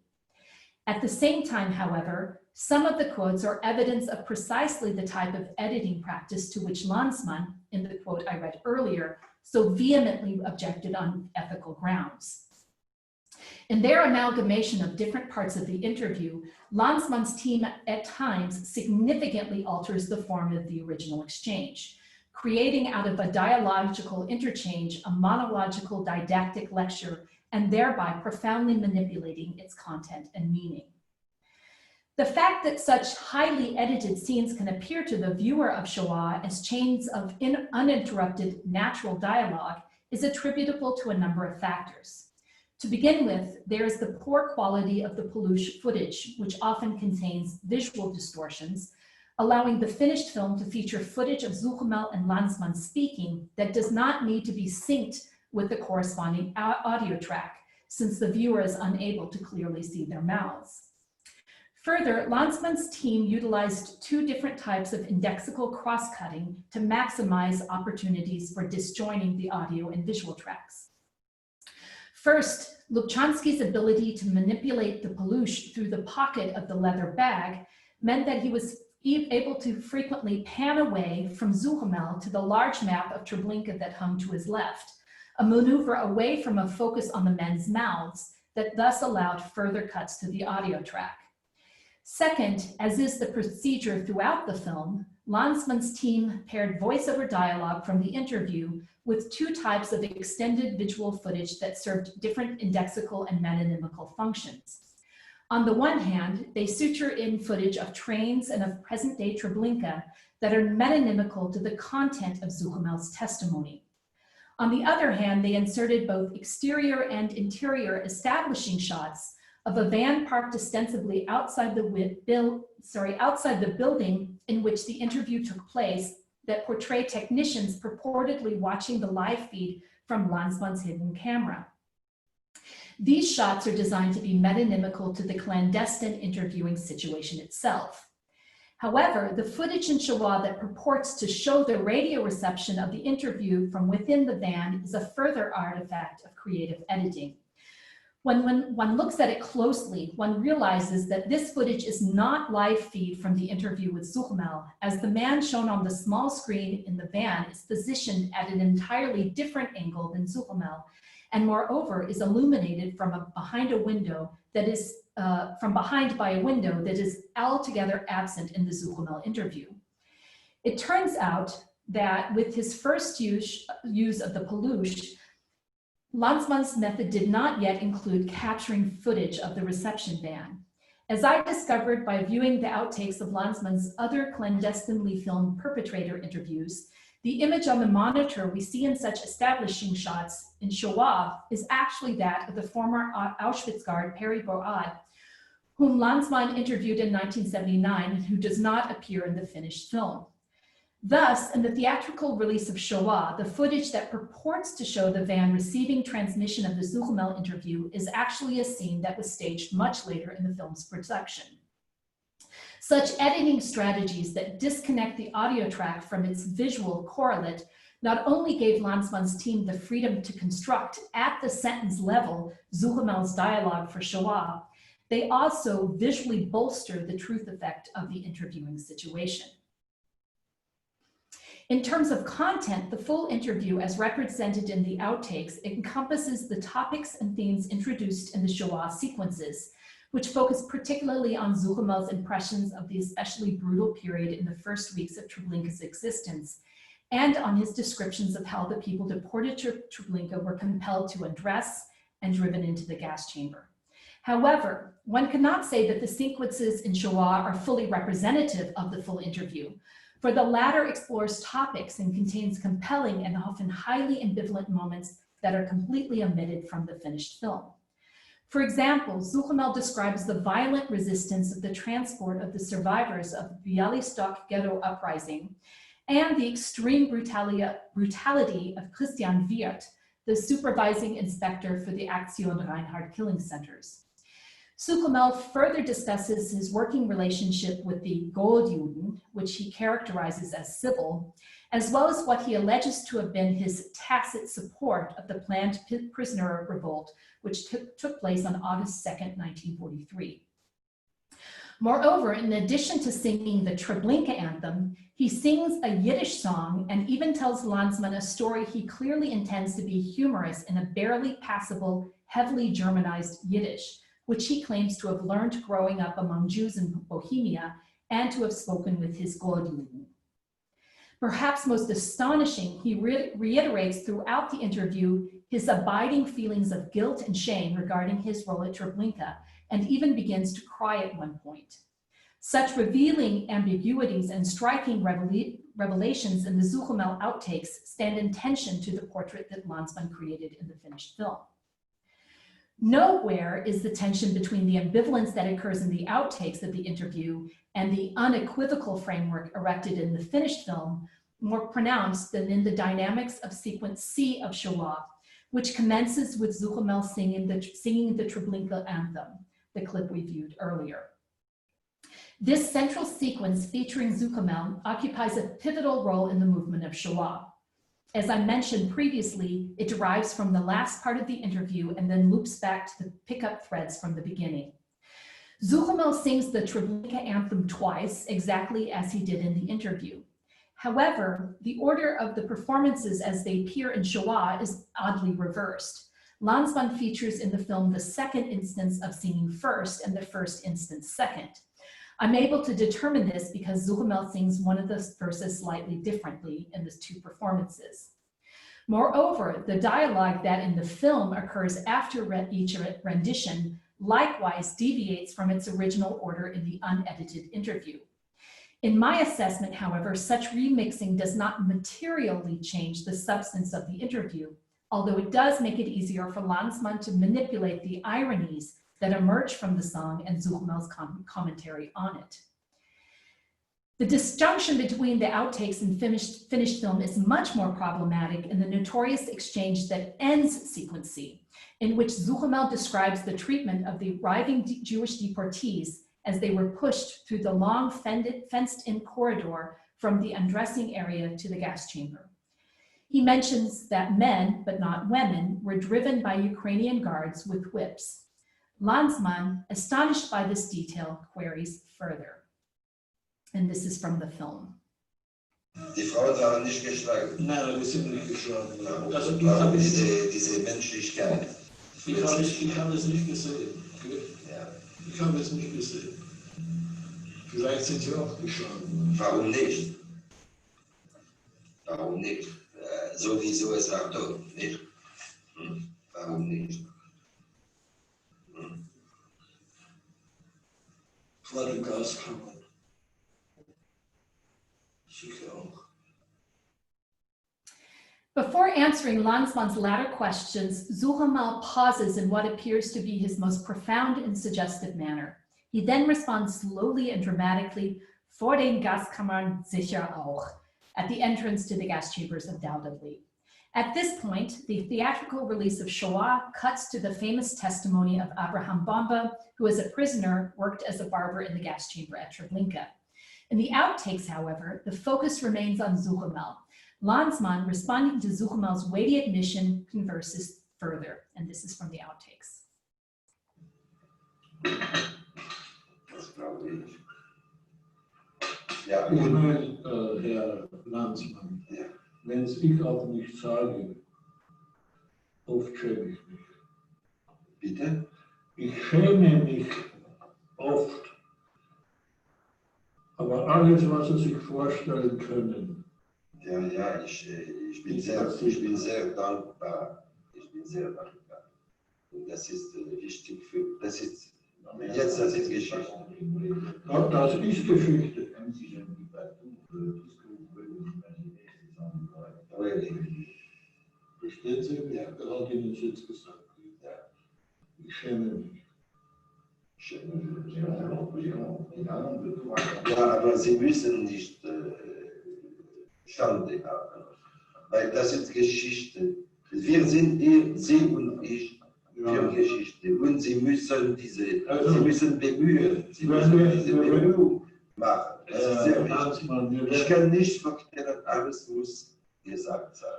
At the same time, however, some of the quotes are evidence of precisely the type of editing practice to which Lanzmann, in the quote I read earlier, so vehemently objected on ethical grounds. In their amalgamation of different parts of the interview, Lanzmann's team at times significantly alters the form of the original exchange, creating out of a dialogical interchange a monological didactic lecture and thereby profoundly manipulating its content and meaning. The fact that such highly edited scenes can appear to the viewer of Shoah as chains of uninterrupted natural dialogue is attributable to a number of factors. To begin with, there is the poor quality of the footage, which often contains visual distortions, allowing the finished film to feature footage of Suchomel and Lanzmann speaking that does not need to be synced with the corresponding audio track, since the viewer is unable to clearly see their mouths. Further, Lanzmann's team utilized 2 different types of indexical cross-cutting to maximize opportunities for disjoining the audio and visual tracks. First, Lubchansky's ability to manipulate the peluche through the pocket of the leather bag meant that he was able to frequently pan away from Suchomel to the large map of Treblinka that hung to his left, a maneuver away from a focus on the men's mouths that thus allowed further cuts to the audio track. Second, as is the procedure throughout the film, Lanzmann's team paired voiceover dialogue from the interview with 2 types of extended visual footage that served different indexical and metonymical functions. On the one hand, they suture in footage of trains and of present-day Treblinka that are metonymical to the content of Suchomel's testimony. On the other hand, they inserted both exterior and interior establishing shots of a van parked ostensibly outside the building in which the interview took place that portray technicians purportedly watching the live feed from Lanzmann's hidden camera. These shots are designed to be metonymical to the clandestine interviewing situation itself. However, the footage in Shoah that purports to show the radio reception of the interview from within the van is a further artifact of creative editing. When one looks at it closely, one realizes that this footage is not live feed from the interview with Suchomel, as the man shown on the small screen in the van is positioned at an entirely different angle than Suchomel, and moreover is illuminated from behind by a window that is altogether absent in the Suchomel interview. It turns out that with his first use of the peluche, Lanzmann's method did not yet include capturing footage of the reception van. As I discovered by viewing the outtakes of Lanzmann's other clandestinely filmed Perpetrator interviews, the image on the monitor we see in such establishing shots in Shoah is actually that of the former Auschwitz guard Perry Boad, whom Lanzmann interviewed in 1979 and who does not appear in the finished film. Thus, in the theatrical release of Shoah, the footage that purports to show the van receiving transmission of the Suchomel interview is actually a scene that was staged much later in the film's production. Such editing strategies that disconnect the audio track from its visual correlate not only gave Lanzmann's team the freedom to construct at the sentence level Suchomel's dialogue for Shoah, they also visually bolster the truth effect of the interviewing situation. In terms of content, the full interview as represented in the outtakes encompasses the topics and themes introduced in the Shoah sequences, which focus particularly on Suchomel's impressions of the especially brutal period in the first weeks of Treblinka's existence, and on his descriptions of how the people deported to Treblinka were compelled to undress and driven into the gas chamber. However, one cannot say that the sequences in Shoah are fully representative of the full interview, for the latter explores topics and contains compelling and often highly ambivalent moments that are completely omitted from the finished film. For example, Suchomel describes the violent resistance of the transport of the survivors of the Bialystok ghetto uprising and the extreme brutality of Christian Wirth, the supervising inspector for the Aktion Reinhard killing centers. Suchomel further discusses his working relationship with the Goldjuden, which he characterizes as civil, as well as what he alleges to have been his tacit support of the planned prisoner revolt, which took place on August 2nd, 1943. Moreover, in addition to singing the Treblinka anthem, he sings a Yiddish song and even tells Lanzmann a story he clearly intends to be humorous in a barely passable, heavily Germanized Yiddish, which he claims to have learned growing up among Jews in Bohemia and to have spoken with his Goldjuden. Perhaps most astonishing, he reiterates throughout the interview his abiding feelings of guilt and shame regarding his role at Treblinka, and even begins to cry at one point. Such revealing ambiguities and striking revelations in the Suchomel outtakes stand in tension to the portrait that Lanzmann created in the finished film. Nowhere is the tension between the ambivalence that occurs in the outtakes of the interview and the unequivocal framework erected in the finished film more pronounced than in the dynamics of sequence C of Shoah, which commences with Suchomel singing the Treblinka anthem, the clip we viewed earlier. This central sequence featuring Suchomel occupies a pivotal role in the movement of Shoah. As I mentioned previously, it derives from the last part of the interview and then loops back to the pickup threads from the beginning. Suchomel sings the Treblinka anthem twice, exactly as he did in the interview. However, the order of the performances as they appear in Shoah is oddly reversed. Lanzmann features in the film the second instance of singing first and the first instance second. I'm able to determine this because Suchomel sings one of the verses slightly differently in the two performances. Moreover, the dialogue that in the film occurs after each rendition likewise deviates from its original order in the unedited interview. In my assessment, however, such remixing does not materially change the substance of the interview, although it does make it easier for Lanzmann to manipulate the ironies that emerge from the song and Suchomel's commentary on it. The disjunction between the outtakes and finished film is much more problematic in the notorious exchange that ends sequence C, in which Suchomel describes the treatment of the arriving Jewish deportees as they were pushed through the long fenced-in corridor from the undressing area to the gas chamber. He mentions that men, but not women, were driven by Ukrainian guards with whips. Lanzmann, astonished by this detail, queries further. And this is from the film.
Die Frauen waren nicht geschlagen.
Nein, die sind nicht geschlagen. Also
Warum diese Menschlichkeit?
ich habe es nicht gesehen.
Ja.
Ich habe es nicht gesehen. Vielleicht sind sie auch geschlagen.
Warum nicht? Warum nicht? Sowieso ist er tot, nicht? Warum nicht?
Vor den Gaskammern. Sicher auch.
Before answering Lanzmann's latter questions, Suchomel pauses in what appears to be his most profound and suggestive manner. He then responds slowly and dramatically, vor den Gaskammern sicher auch, at the entrance to the gas chambers undoubtedly. At this point, the theatrical release of Shoah cuts to the famous testimony of Abraham Bomba, who as a prisoner worked as a barber in the gas chamber at Treblinka. In the outtakes, however, the focus remains on Suchomel. Lanzmann, responding to Suchomel's weighty admission, converses further, and this is from the outtakes.
Das glaube ich. Ja,
Ich meine, Herr Lanzmann,
ja.
wenn es ich auch nicht sage, oft schäme ich mich.
Bitte?
Ich schäme mich oft. Aber alles, was Sie sich vorstellen können.
Ja, ich bin sehr dankbar. Ich bin sehr dankbar. Und das ist wichtig für, das ist Geschichte.
Ja, das ist Geschichte. Verstehen Sie?
Ja.
Er hat Ihnen jetzt gesagt.
Ja.
Ich schäme mich.
Ja, aber Sie müssen nicht Schande haben, weil das ist Geschichte. Wir sind hier, Sie und ich, für Geschichte. Und Sie müssen Sie müssen bemühen, Sie müssen diese Bemühung machen. Das ist sehr wichtig. Ich kann nicht verkehren, alles muss gesagt sein.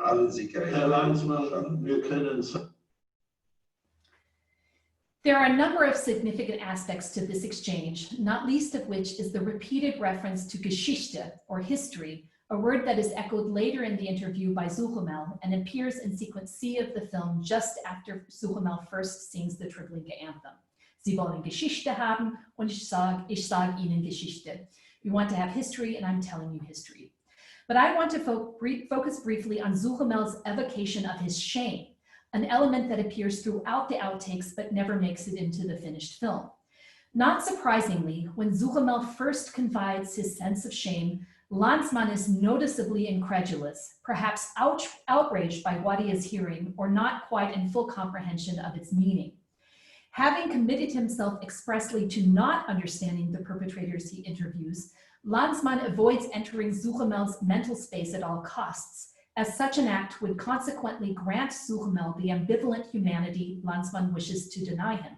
Allen Sicherheit.
Herr Lanzmann, wir kennen es.
There are a number of significant aspects to this exchange, not least of which is the repeated reference to Geschichte, or history, a word that is echoed later in the interview by Suchomel and appears in sequence C of the film just after Suchomel first sings the Treblinka anthem. Sie wollen Geschichte haben und ich sage Ihnen Geschichte. You want to have history and I'm telling you history. But I want to focus briefly on Suchomel's evocation of his shame, an element that appears throughout the outtakes but never makes it into the finished film. Not surprisingly, when Suchomel first confides his sense of shame, Lanzmann is noticeably incredulous, perhaps outraged by what he is hearing or not quite in full comprehension of its meaning. Having committed himself expressly to not understanding the perpetrators he interviews, Lanzmann avoids entering Suchomel's mental space at all costs, as such an act would consequently grant Suchomel the ambivalent humanity Lanzmann wishes to deny him.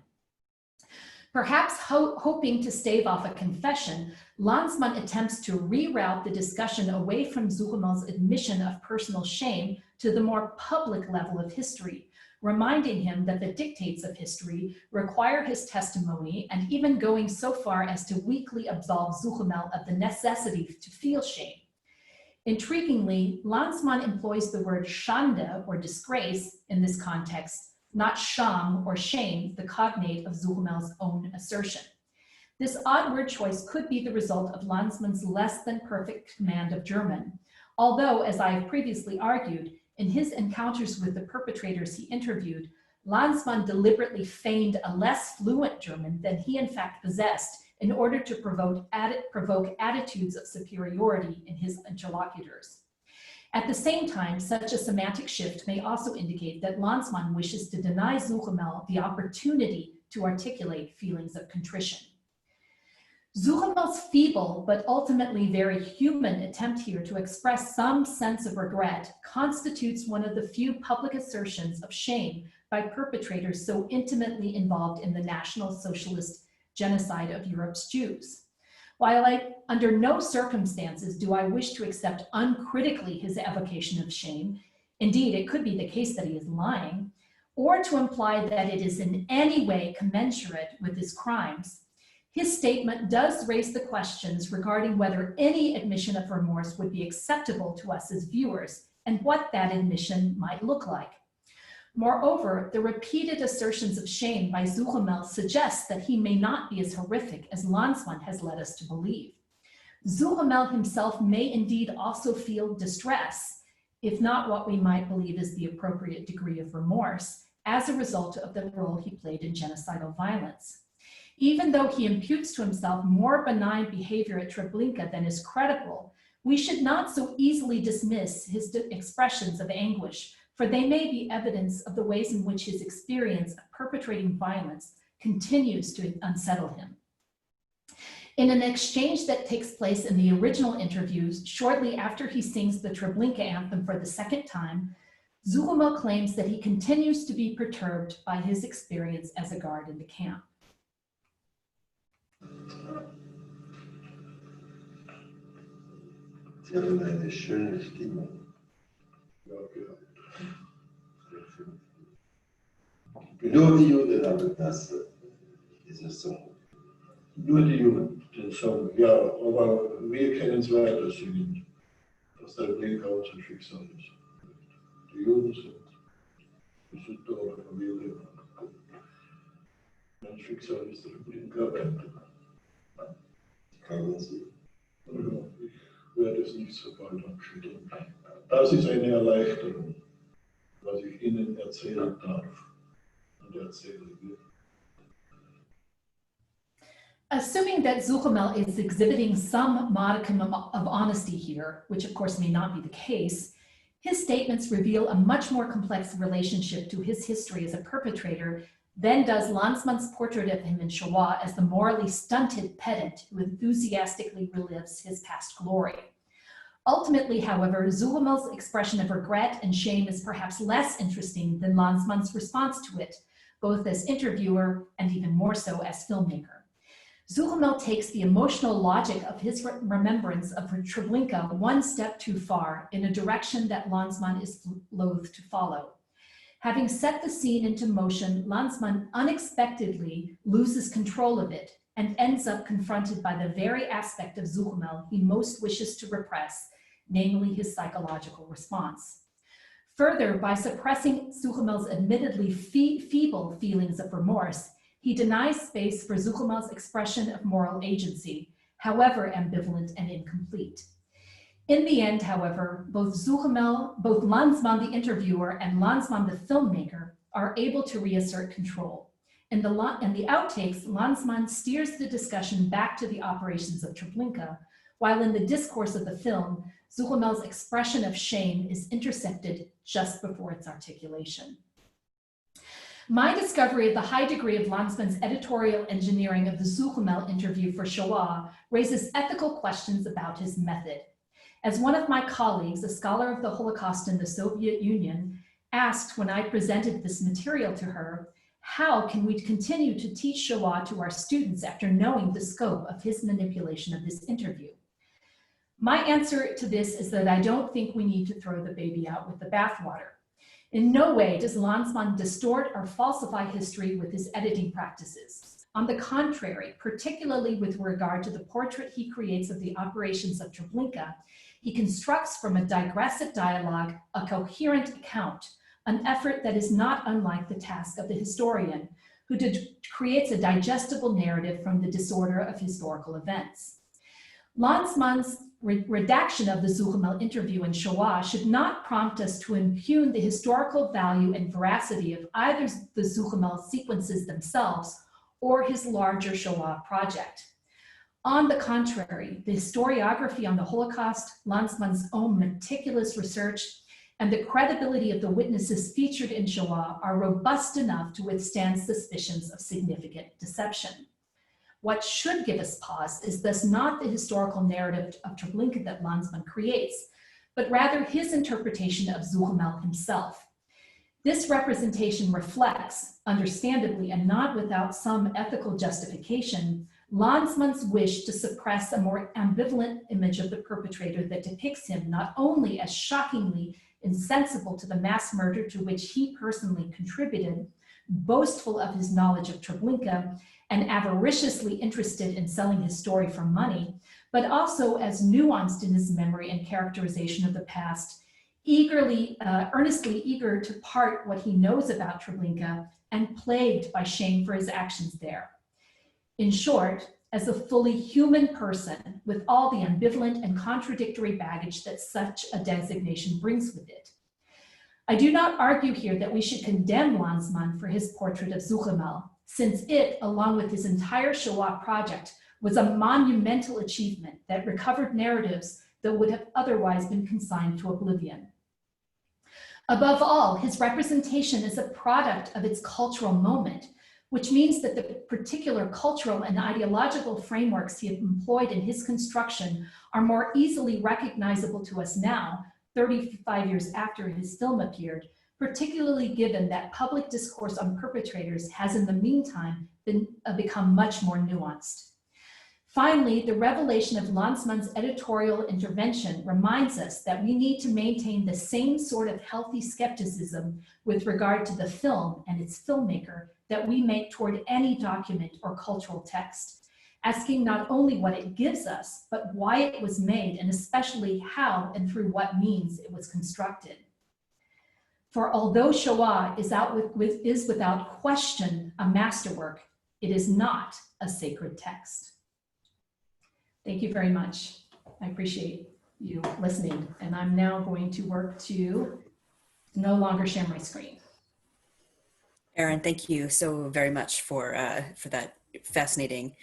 Perhaps hoping to stave off a confession, Lanzmann attempts to reroute the discussion away from Suchomel's admission of personal shame to the more public level of history, reminding him that the dictates of history require his testimony and even going so far as to weakly absolve Suchomel of the necessity to feel shame. Intriguingly, Lanzmann employs the word Schande, or disgrace, in this context, not Scham or shame, the cognate of Suchomel's own assertion. This odd word choice could be the result of Lanzmann's less than perfect command of German, although, as I have previously argued, in his encounters with the perpetrators he interviewed, Lanzmann deliberately feigned a less fluent German than he in fact possessed in order to provoke attitudes of superiority in his interlocutors. At the same time, such a semantic shift may also indicate that Lanzmann wishes to deny Suchomel the opportunity to articulate feelings of contrition. Suchomel's feeble but ultimately very human attempt here to express some sense of regret constitutes one of the few public assertions of shame by perpetrators so intimately involved in the National Socialist genocide of Europe's Jews. While under no circumstances do I wish to accept uncritically his evocation of shame, indeed it could be the case that he is lying, or to imply that it is in any way commensurate with his crimes, his statement does raise the questions regarding whether any admission of remorse would be acceptable to us as viewers and what that admission might look like. Moreover, the repeated assertions of shame by Suchomel suggest that he may not be as horrific as Lanzmann has led us to believe. Suchomel himself may indeed also feel distress, if not what we might believe is the appropriate degree of remorse, as a result of the role he played in genocidal violence. Even though he imputes to himself more benign behavior at Treblinka than is credible, we should not so easily dismiss his expressions of anguish, for they may be evidence of the ways in which his experience of perpetrating violence continues to unsettle him. In an exchange that takes place in the original interviews, shortly after he sings the Treblinka anthem for the second time, Suchomel claims that he continues to be perturbed by his experience as a guard in the camp.
Sie haben eine schöne Stimme. Nur die Juden haben das, diese Song.
Nur die Juden, den Song, ja, aber wir können es weiter singen, dass der Treblinka unser Schicksal ist. Die Juden sind tot, aber wir leben. Mein Schicksal ist der Treblinka weiter.
Kann man sie?
Ich werde es nicht so bald abschütteln. Das ist eine Erleichterung, was ich Ihnen erzählen darf und erzähle.
Assuming that Suchomel is exhibiting some modicum of honesty here, which of course may not be the case, his statements reveal a much more complex relationship to his history as a perpetrator than does Lanzmann's portrait of him in Shoah as the morally stunted pedant who enthusiastically relives his past glory. Ultimately, however, Suchomel's expression of regret and shame is perhaps less interesting than Lanzmann's response to it, both as interviewer and even more so as filmmaker. Suchomel takes the emotional logic of his remembrance of Treblinka one step too far in a direction that Lanzmann is loath to follow. Having set the scene into motion, Lanzmann unexpectedly loses control of it and ends up confronted by the very aspect of Suchomel he most wishes to repress, namely his psychological response. Further, by suppressing Suchomel's admittedly feeble feelings of remorse, he denies space for Suchomel's expression of moral agency, however ambivalent and incomplete. In the end, however, both Lanzmann the interviewer and Lanzmann the filmmaker are able to reassert control. In the outtakes, Lanzmann steers the discussion back to the operations of Treblinka, while in the discourse of the film, Suchomel's expression of shame is intercepted just before its articulation. My discovery of the high degree of Lanzmann's editorial engineering of the Suchomel interview for Shoah raises ethical questions about his method. As one of my colleagues, a scholar of the Holocaust in the Soviet Union, asked when I presented this material to her, how can we continue to teach Shoah to our students after knowing the scope of his manipulation of this interview? My answer to this is that I don't think we need to throw the baby out with the bathwater. In no way does Lanzmann distort or falsify history with his editing practices. On the contrary, particularly with regard to the portrait he creates of the operations of Treblinka, he constructs from a digressive dialogue a coherent account, an effort that is not unlike the task of the historian, who creates a digestible narrative from the disorder of historical events. Lanzmann's redaction of the Suchomel interview in Shoah should not prompt us to impugn the historical value and veracity of either the Suchomel sequences themselves or his larger Shoah project. On the contrary, the historiography on the Holocaust, Lanzmann's own meticulous research, and the credibility of the witnesses featured in Shoah are robust enough to withstand suspicions of significant deception. What should give us pause is thus not the historical narrative of Treblinka that Lanzmann creates, but rather his interpretation of Suchomel himself. This representation reflects, understandably and not without some ethical justification, Lanzmann's wish to suppress a more ambivalent image of the perpetrator that depicts him not only as shockingly insensible to the mass murder to which he personally contributed, boastful of his knowledge of Treblinka, and avariciously interested in selling his story for money, but also as nuanced in his memory and characterization of the past, earnestly eager to part what he knows about Treblinka and plagued by shame for his actions there. In short, as a fully human person with all the ambivalent and contradictory baggage that such a designation brings with it. I do not argue here that we should condemn Lanzmann for his portrait of Suchomel, since it, along with his entire Shoah project, was a monumental achievement that recovered narratives that would have otherwise been consigned to oblivion. Above all, his representation is a product of its cultural moment, which means that the particular cultural and ideological frameworks he employed in his construction are more easily recognizable to us now, 35 years after his film appeared, particularly given that public discourse on perpetrators has in the meantime become much more nuanced. Finally, the revelation of Lanzmann's editorial intervention reminds us that we need to maintain the same sort of healthy skepticism with regard to the film and its filmmaker that we make toward any document or cultural text, asking not only what it gives us, but why it was made, and especially how and through what means it was constructed. For although Shoah is without question a masterwork, it is not a sacred text. Thank you very much. I appreciate you listening. And I'm now going to work to no longer share my screen.
Erin, thank you so very much for that fascinating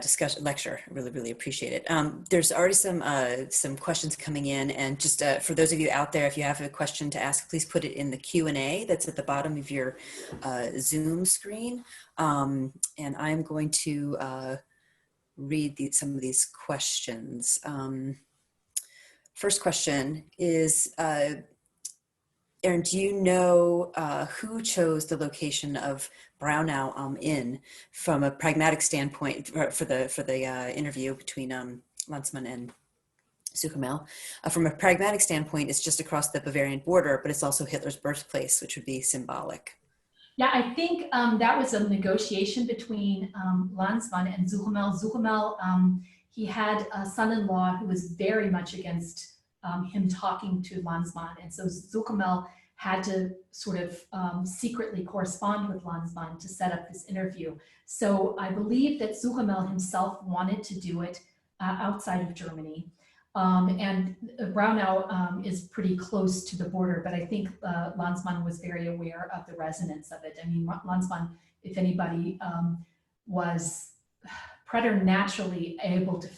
discussion lecture. I really appreciate it. There's already some questions coming in, and just for those of you out there, if you have a question to ask, please put it in the Q&A that's at the bottom of your Zoom screen. And I'm going to read some of these questions. First question is, Erin, do you know who chose the location of Braunau am Inn from a pragmatic standpoint for the interview between Lanzmann and Suchomel? From a pragmatic standpoint, it's just across the Bavarian border, but it's also Hitler's birthplace, which would be symbolic.
Yeah, I think that was a negotiation between Lanzmann and Suchomel. Suchomel, he had a son-in-law who was very much against him talking to Lanzmann. And so Suchomel had to sort of secretly correspond with Lanzmann to set up this interview. So I believe that Suchomel himself wanted to do it outside of Germany. And Braunau is pretty close to the border, but I think Lanzmann was very aware of the resonance of it. I mean, Lanzmann, if anybody, was preternaturally able to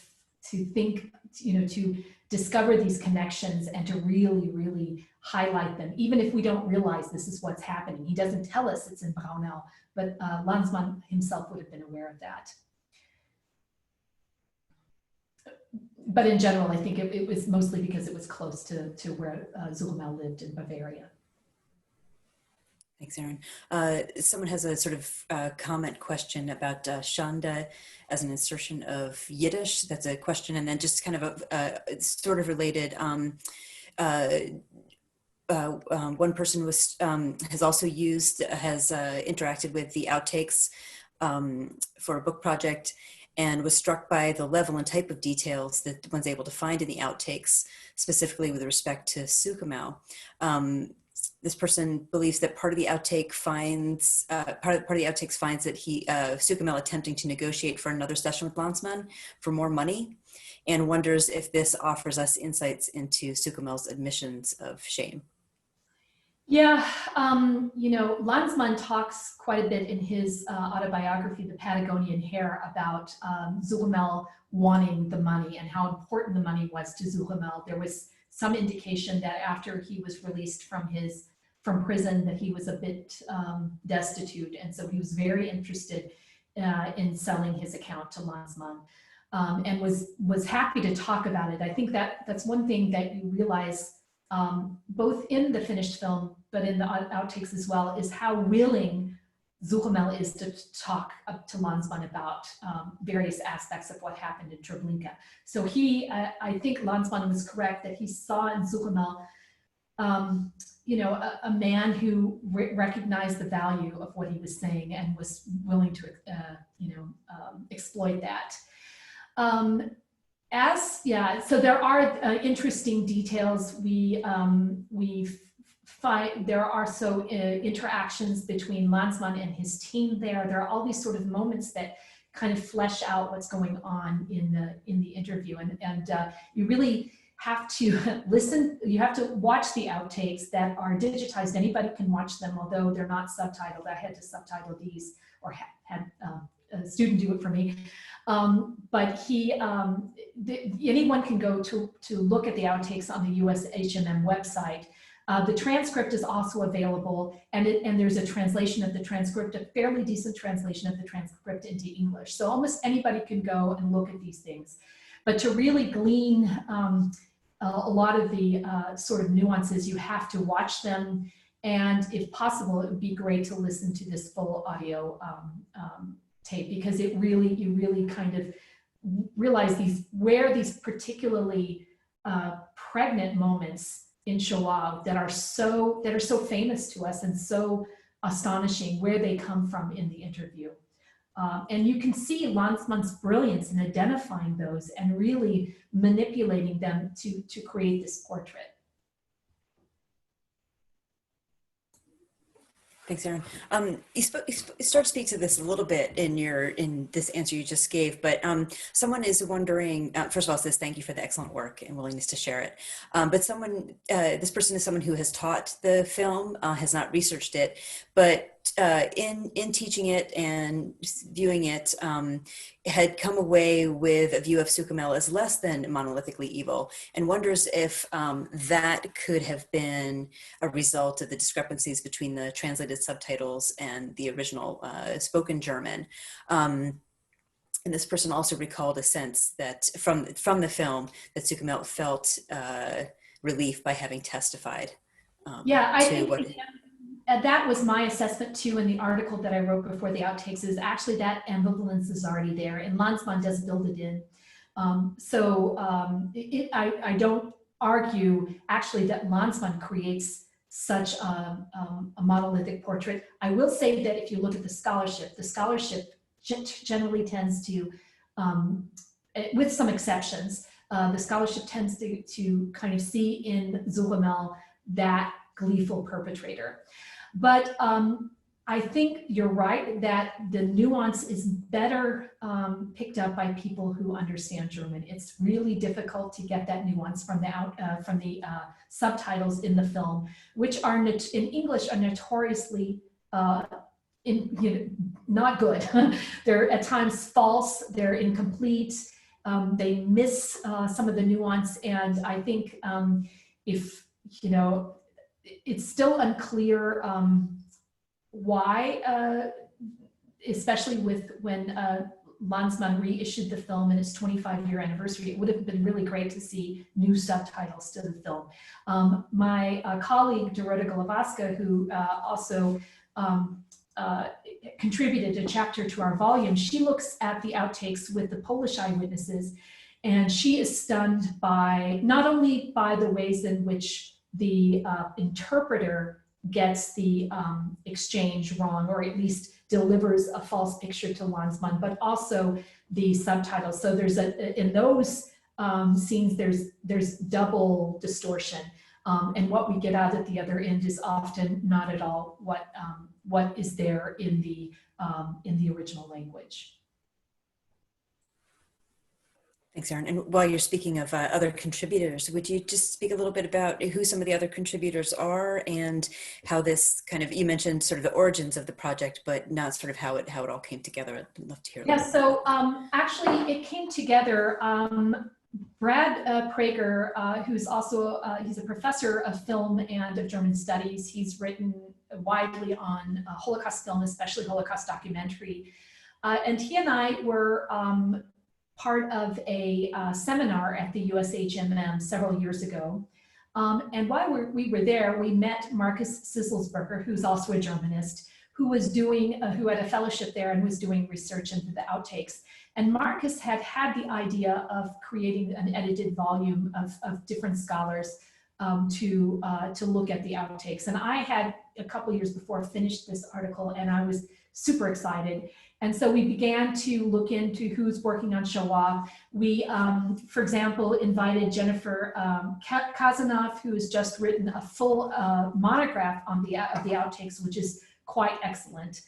think, to discover these connections and to really highlight them, even if we don't realize this is what's happening. He doesn't tell us it's in Braunau, but Lanzmann himself would have been aware of that. But in general, I think it was mostly because it was close to where Suchomel lived in Bavaria.
Thanks, Erin. Someone has a sort of comment question about Schande as an insertion of Yiddish. That's a question, and then just kind of sort of related. One person has also interacted with the Outtakes for a book project, and was struck by the level and type of details that one's able to find in the Outtakes, specifically with respect to Suchomel. This person believes that part of the outtake finds that Suchomel attempting to negotiate for another session with Lanzmann for more money, and wonders if this offers us insights into Suchomel's admissions of shame.
Yeah, Lanzmann talks quite a bit in his autobiography, The Patagonian Hare, about Suchomel wanting the money and how important the money was to Suchomel. There was some indication that after he was released from his from prison that he was a bit destitute. And so he was very interested in selling his account to Lanzmann, and was happy to talk about it. I think that's one thing that you realize both in the finished film, but in the outtakes as well, is how willing Suchomel is to talk to Lanzmann about various aspects of what happened in Treblinka. So I think Lanzmann was correct that he saw in Suchomel, you know, a man who recognized the value of what he was saying and was willing to, you know, exploit that. So there are interesting details. We find there are interactions between Lanzmann and his team there. There are all these sort of moments that kind of flesh out what's going on in the interview, and you really have to listen. You have to watch the outtakes that are digitized. Anybody can watch them, although they're not subtitled. I had to subtitle these, or had a student do it for me. But anyone can go to look at the outtakes on the USHMM website. The transcript is also available, and there's a translation of the transcript, a fairly decent translation of the transcript into English. So almost anybody can go and look at these things. But to really glean a lot of the sort of nuances, you have to watch them. And if possible, it would be great to listen to this full audio tape, because you really kind of realize where these particularly pregnant moments in Shoah that are so famous to us and so astonishing, where they come from in the interview. And you can see Lanzmann's brilliance in identifying those and really manipulating them to create this portrait.
Thanks, Erin. You start to speak to this a little bit in this answer you just gave, but someone is wondering. First of all, says thank you for the excellent work and willingness to share it. But this person is someone who has taught the film, has not researched it, but in teaching it and viewing it, had come away with a view of Suchomel as less than monolithically evil, and wonders if that could have been a result of the discrepancies between the translated subtitles and the original spoken German. And this person also recalled a sense that from the film that Suchomel felt relief by having testified.
Yeah, I think that was my assessment too in the article that I wrote before the outtakes, is actually that ambivalence is already there, and Lanzmann does build it in. I don't argue actually that Lanzmann creates such a monolithic portrait. I will say that if you look at the scholarship generally tends to, with some exceptions, the scholarship tends to kind of see in Suchomel that gleeful perpetrator. But I think you're right that the nuance is better picked up by people who understand German. It's really difficult to get that nuance from the subtitles in the film, which are in English are notoriously not good. They're at times false. They're incomplete. They miss some of the nuance, and I think if it's still unclear why, especially when Lanzmann reissued the film in its 25-year anniversary. It would have been really great to see new subtitles to the film. My colleague, Dorota Golowaska, who also contributed a chapter to our volume, she looks at the outtakes with the Polish eyewitnesses, and she is stunned by not only by the ways in which the interpreter gets the exchange wrong, or at least delivers a false picture to Lanzmann, but also the subtitles. So there's in those scenes, there's double distortion, and what we get out at the other end is often not at all what is there in the original language.
Thanks, Erin. And while you're speaking of other contributors, would you just speak a little bit about who some of the other contributors are and how this kind of, you mentioned sort of the origins of the project, but not sort of how it all came together. I'd love to hear.
Yeah, so actually it came together Brad Prager, who's also, he's a professor of film and of German studies. He's written widely on Holocaust film, especially Holocaust documentary. And he and I were part of a seminar at the USHMM several years ago. And while we were there, we met Markus Zisselsberger, who's also a Germanist, who was doing, who had a fellowship there and was doing research into the outtakes. And Markus had the idea of creating an edited volume of different scholars to look at the outtakes. And I had, a couple years before, finished this article, and I was super excited. And so we began to look into who's working on Shoah. We, for example, invited Jennifer Kazanoff, who has just written a full monograph on the outtakes, which is quite excellent.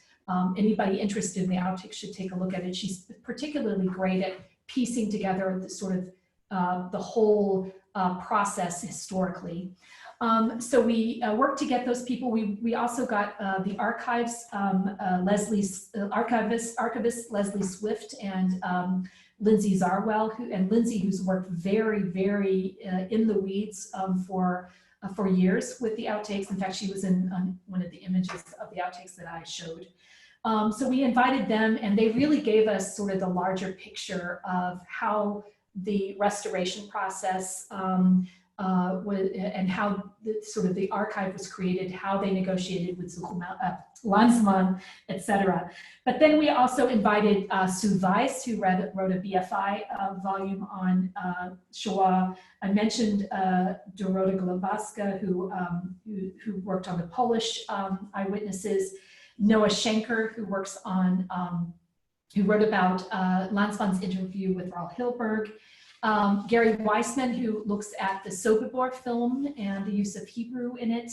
Anybody interested in the outtakes should take a look at it. She's particularly great at piecing together the sort of the whole process historically. So we worked to get those people. We also got the archives, archivist Leslie Swift and Lindsay Zarwell, who's worked very, very in the weeds for years with the outtakes. In fact, she was on one of the images of the outtakes that I showed. So we invited them, and they really gave us sort of the larger picture of how the restoration process and how the archive was created, how they negotiated with Suchomel, Lanzmann, etc. But then we also invited Sue Weiss, who wrote a BFI volume on Shoah. I mentioned Dorota Globowska, who worked on the Polish eyewitnesses. Noah Schenker, who works on, who wrote about Lanzmann's interview with Raul Hilberg. Gary Weissman, who looks at the Sobibor film and the use of Hebrew in it.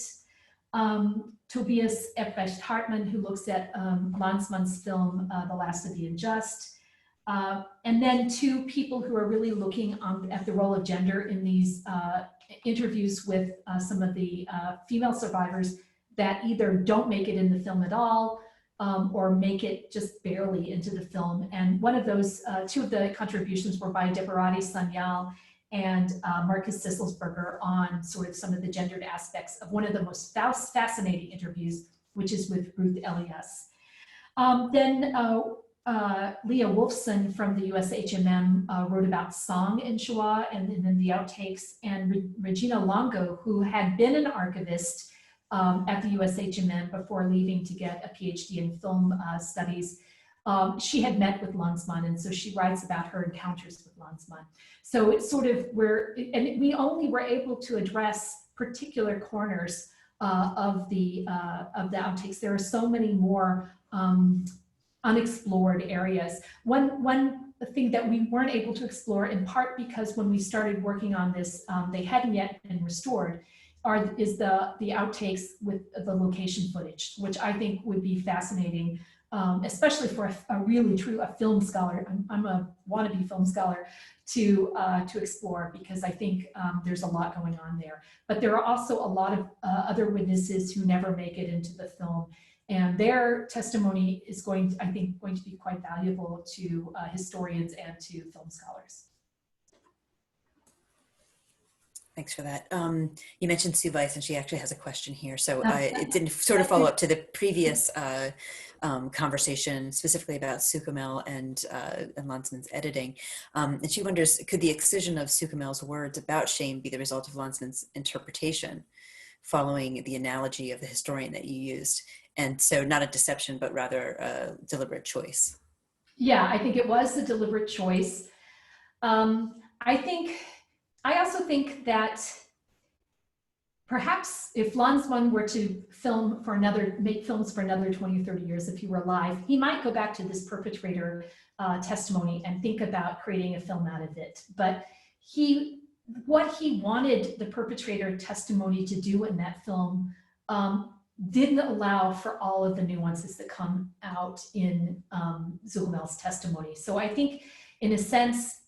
Tobias Epprecht Hartmann, who looks at Lanzmann's film, The Last of the Unjust. And then two people who are really looking at the role of gender in these interviews with some of the female survivors that either don't make it in the film at all, or make it just barely into the film. And one of those, two of the contributions were by Deborati Sanyal and Markus Zisselsberger on sort of some of the gendered aspects of one of the most fascinating interviews, which is with Ruth Elias. Then Leah Wolfson from the USHMM wrote about song in Shoah and then the outtakes, and Regina Longo, who had been an archivist at the USHMM before leaving to get a PhD in film studies. She had met with Lanzmann, and so she writes about her encounters with Lanzmann. So it's sort of and we only were able to address particular corners of the outtakes. There are so many more unexplored areas. One thing that we weren't able to explore, in part because when we started working on this, they hadn't yet been restored, is the outtakes with the location footage, which I think would be fascinating, especially for a really true film scholar. I'm a wannabe film scholar to explore, because I think there's a lot going on there. But there are also a lot of other witnesses who never make it into the film, and their testimony is I think going to be quite valuable to historians and to film scholars.
Thanks for that. You mentioned Sue Weiss, and she actually has a question here. So it didn't sort of follow up to the previous conversation, specifically about Suchomel and Lanzmann's editing. And she wonders, could the excision of Suchomel's words about shame be the result of Lanzmann's interpretation, following the analogy of the historian that you used? And so not a deception, but rather a deliberate choice.
Yeah, I think it was a deliberate choice. I also think that perhaps if Lanzmann were to make films for another 20 or 30 years, if he were alive, he might go back to this Perpetrator testimony and think about creating a film out of it. But what he wanted the Perpetrator testimony to do in that film didn't allow for all of the nuances that come out in Suchomel's testimony. So I think, in a sense,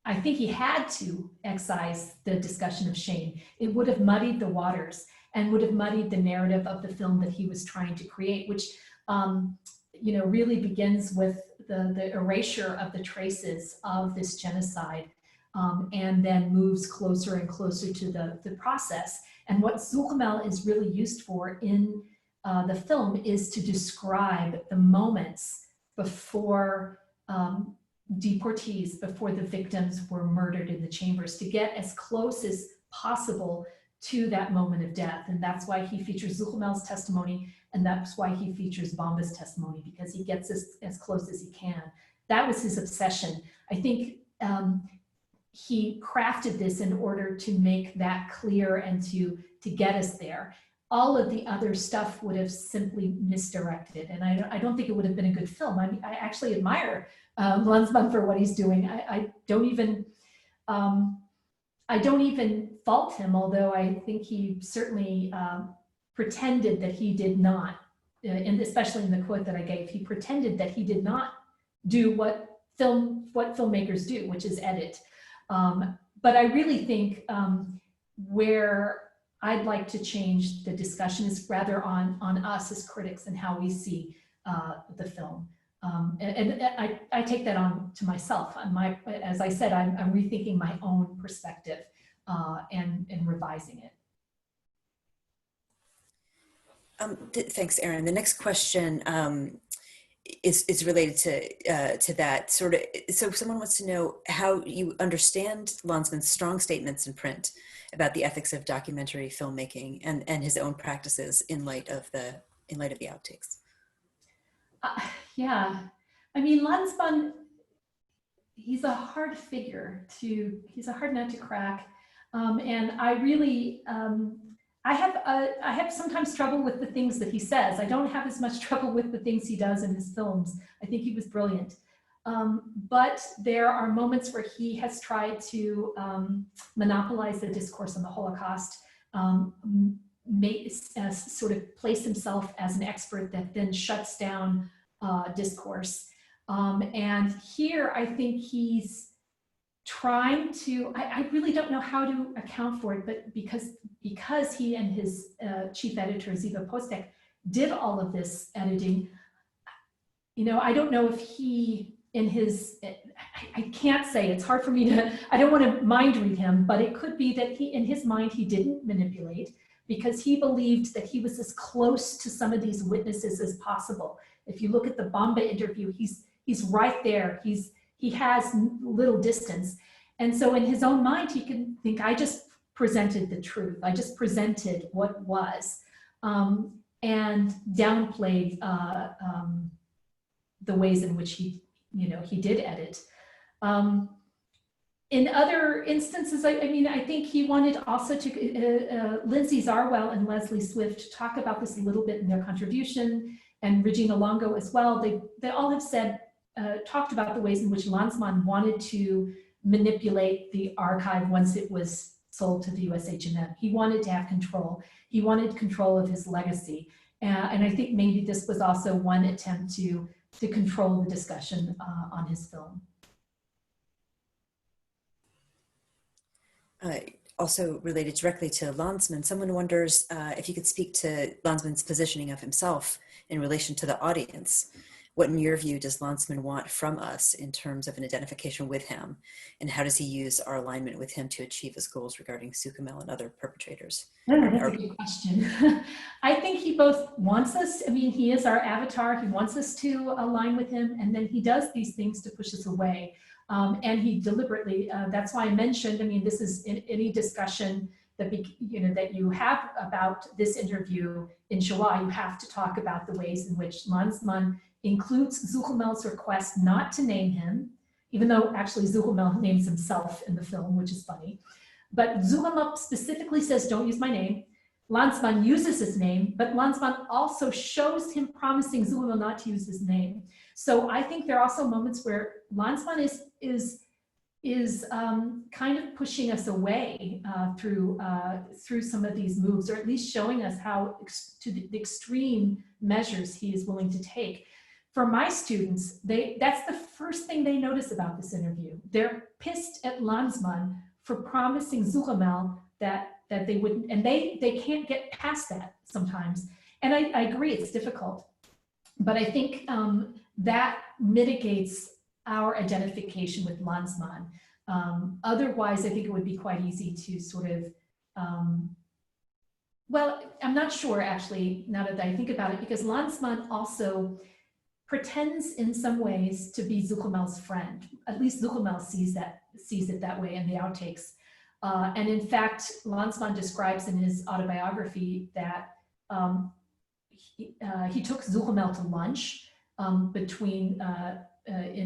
I think he had to excise the discussion of shame. It would have muddied the waters and would have muddied the narrative of the film that he was trying to create, which really begins with the erasure of the traces of this genocide and then moves closer and closer to the process. And what Suchomel is really used for in the film is to describe the moments before deportees, before the victims were murdered in the chambers, to get as close as possible to that moment of death. And that's why he features Suchomel's testimony, and that's why he features Bomba's testimony, because he gets as close as he can. That was his obsession. I think he crafted this in order to make that clear and to get us there. All of the other stuff would have simply misdirected, and I don't think it would have been a good film. I mean, I actually admire Lanzmann for what he's doing. I don't even fault him, although I think he certainly pretended that he did not, and especially in the quote that I gave, he pretended that he did not do what filmmakers do, which is edit. But I really think where I'd like to change the discussion is rather on us as critics and how we see the film. And I take that on to myself. As I said, I'm rethinking my own perspective and revising it.
Thanks, Erin. The next question is related to that sort of. So someone wants to know how you understand Lanzmann's strong statements in print about the ethics of documentary filmmaking and his own practices in light of the outtakes.
Yeah, I mean, Lanzmann, he's a hard figure he's a hard nut to crack. And I really, I have sometimes trouble with the things that he says. I don't have as much trouble with the things he does in his films. I think he was brilliant. But there are moments where he has tried to monopolize the discourse on the Holocaust, sort of place himself as an expert that then shuts down discourse. And here I think he's trying to, I really don't know how to account for it, but because he and his chief editor, Ziva Postek, did all of this editing, you know, I don't know if he, in his, I can't say, it's hard for me to, I don't want to mind read him, but it could be that in his mind, he didn't manipulate because he believed that he was as close to some of these witnesses as possible. If you look at the Bomba interview, he's right there. He has little distance. And so in his own mind, he can think, I just presented the truth. I just presented what was, and downplayed the ways in which he did edit. In other instances, I mean, I think he wanted also to, Lindsay Zarwell and Leslie Swift talk about this a little bit in their contribution, and Regina Longo as well. They all have said, talked about the ways in which Lanzmann wanted to manipulate the archive once it was sold to the USHMM. He wanted to have control. He wanted control of his legacy. And I think maybe this was also one attempt to control the discussion on his film.
Also related directly to Lanzmann, someone wonders if you could speak to Lanzmann's positioning of himself in relation to the audience. What, in your view, does Lanzmann want from us in terms of an identification with him? And how does he use our alignment with him to achieve his goals regarding Suchomel and other perpetrators?
That's a good question. I think he both wants us, I mean, he is our avatar. He wants us to align with him. And then he does these things to push us away. And he deliberately, that's why I mentioned, I mean, this is in any discussion that, that you have about this interview in Shoah, you have to talk about the ways in which Lanzmann includes Suchomel's request not to name him, even though actually Suchomel names himself in the film, which is funny. But Suchomel specifically says, don't use my name. Lanzmann uses his name, but Lanzmann also shows him promising Suchomel not to use his name. So I think there are also moments where Lanzmann is kind of pushing us away through some of these moves, or at least showing us how to the extreme measures he is willing to take. For my students, that's the first thing they notice about this interview. They're pissed at Lanzmann for promising Suchomel that they wouldn't, and they can't get past that sometimes. And I agree, it's difficult. But I think that mitigates our identification with Lanzmann. Otherwise, I think it would be quite easy to sort of, well, I'm not sure actually, now that I think about it, because Lanzmann also pretends in some ways to be Suchomel's friend. At least Suchomel sees it that way in the outtakes. And in fact, Lanzmann describes in his autobiography that he took Suchomel to lunch in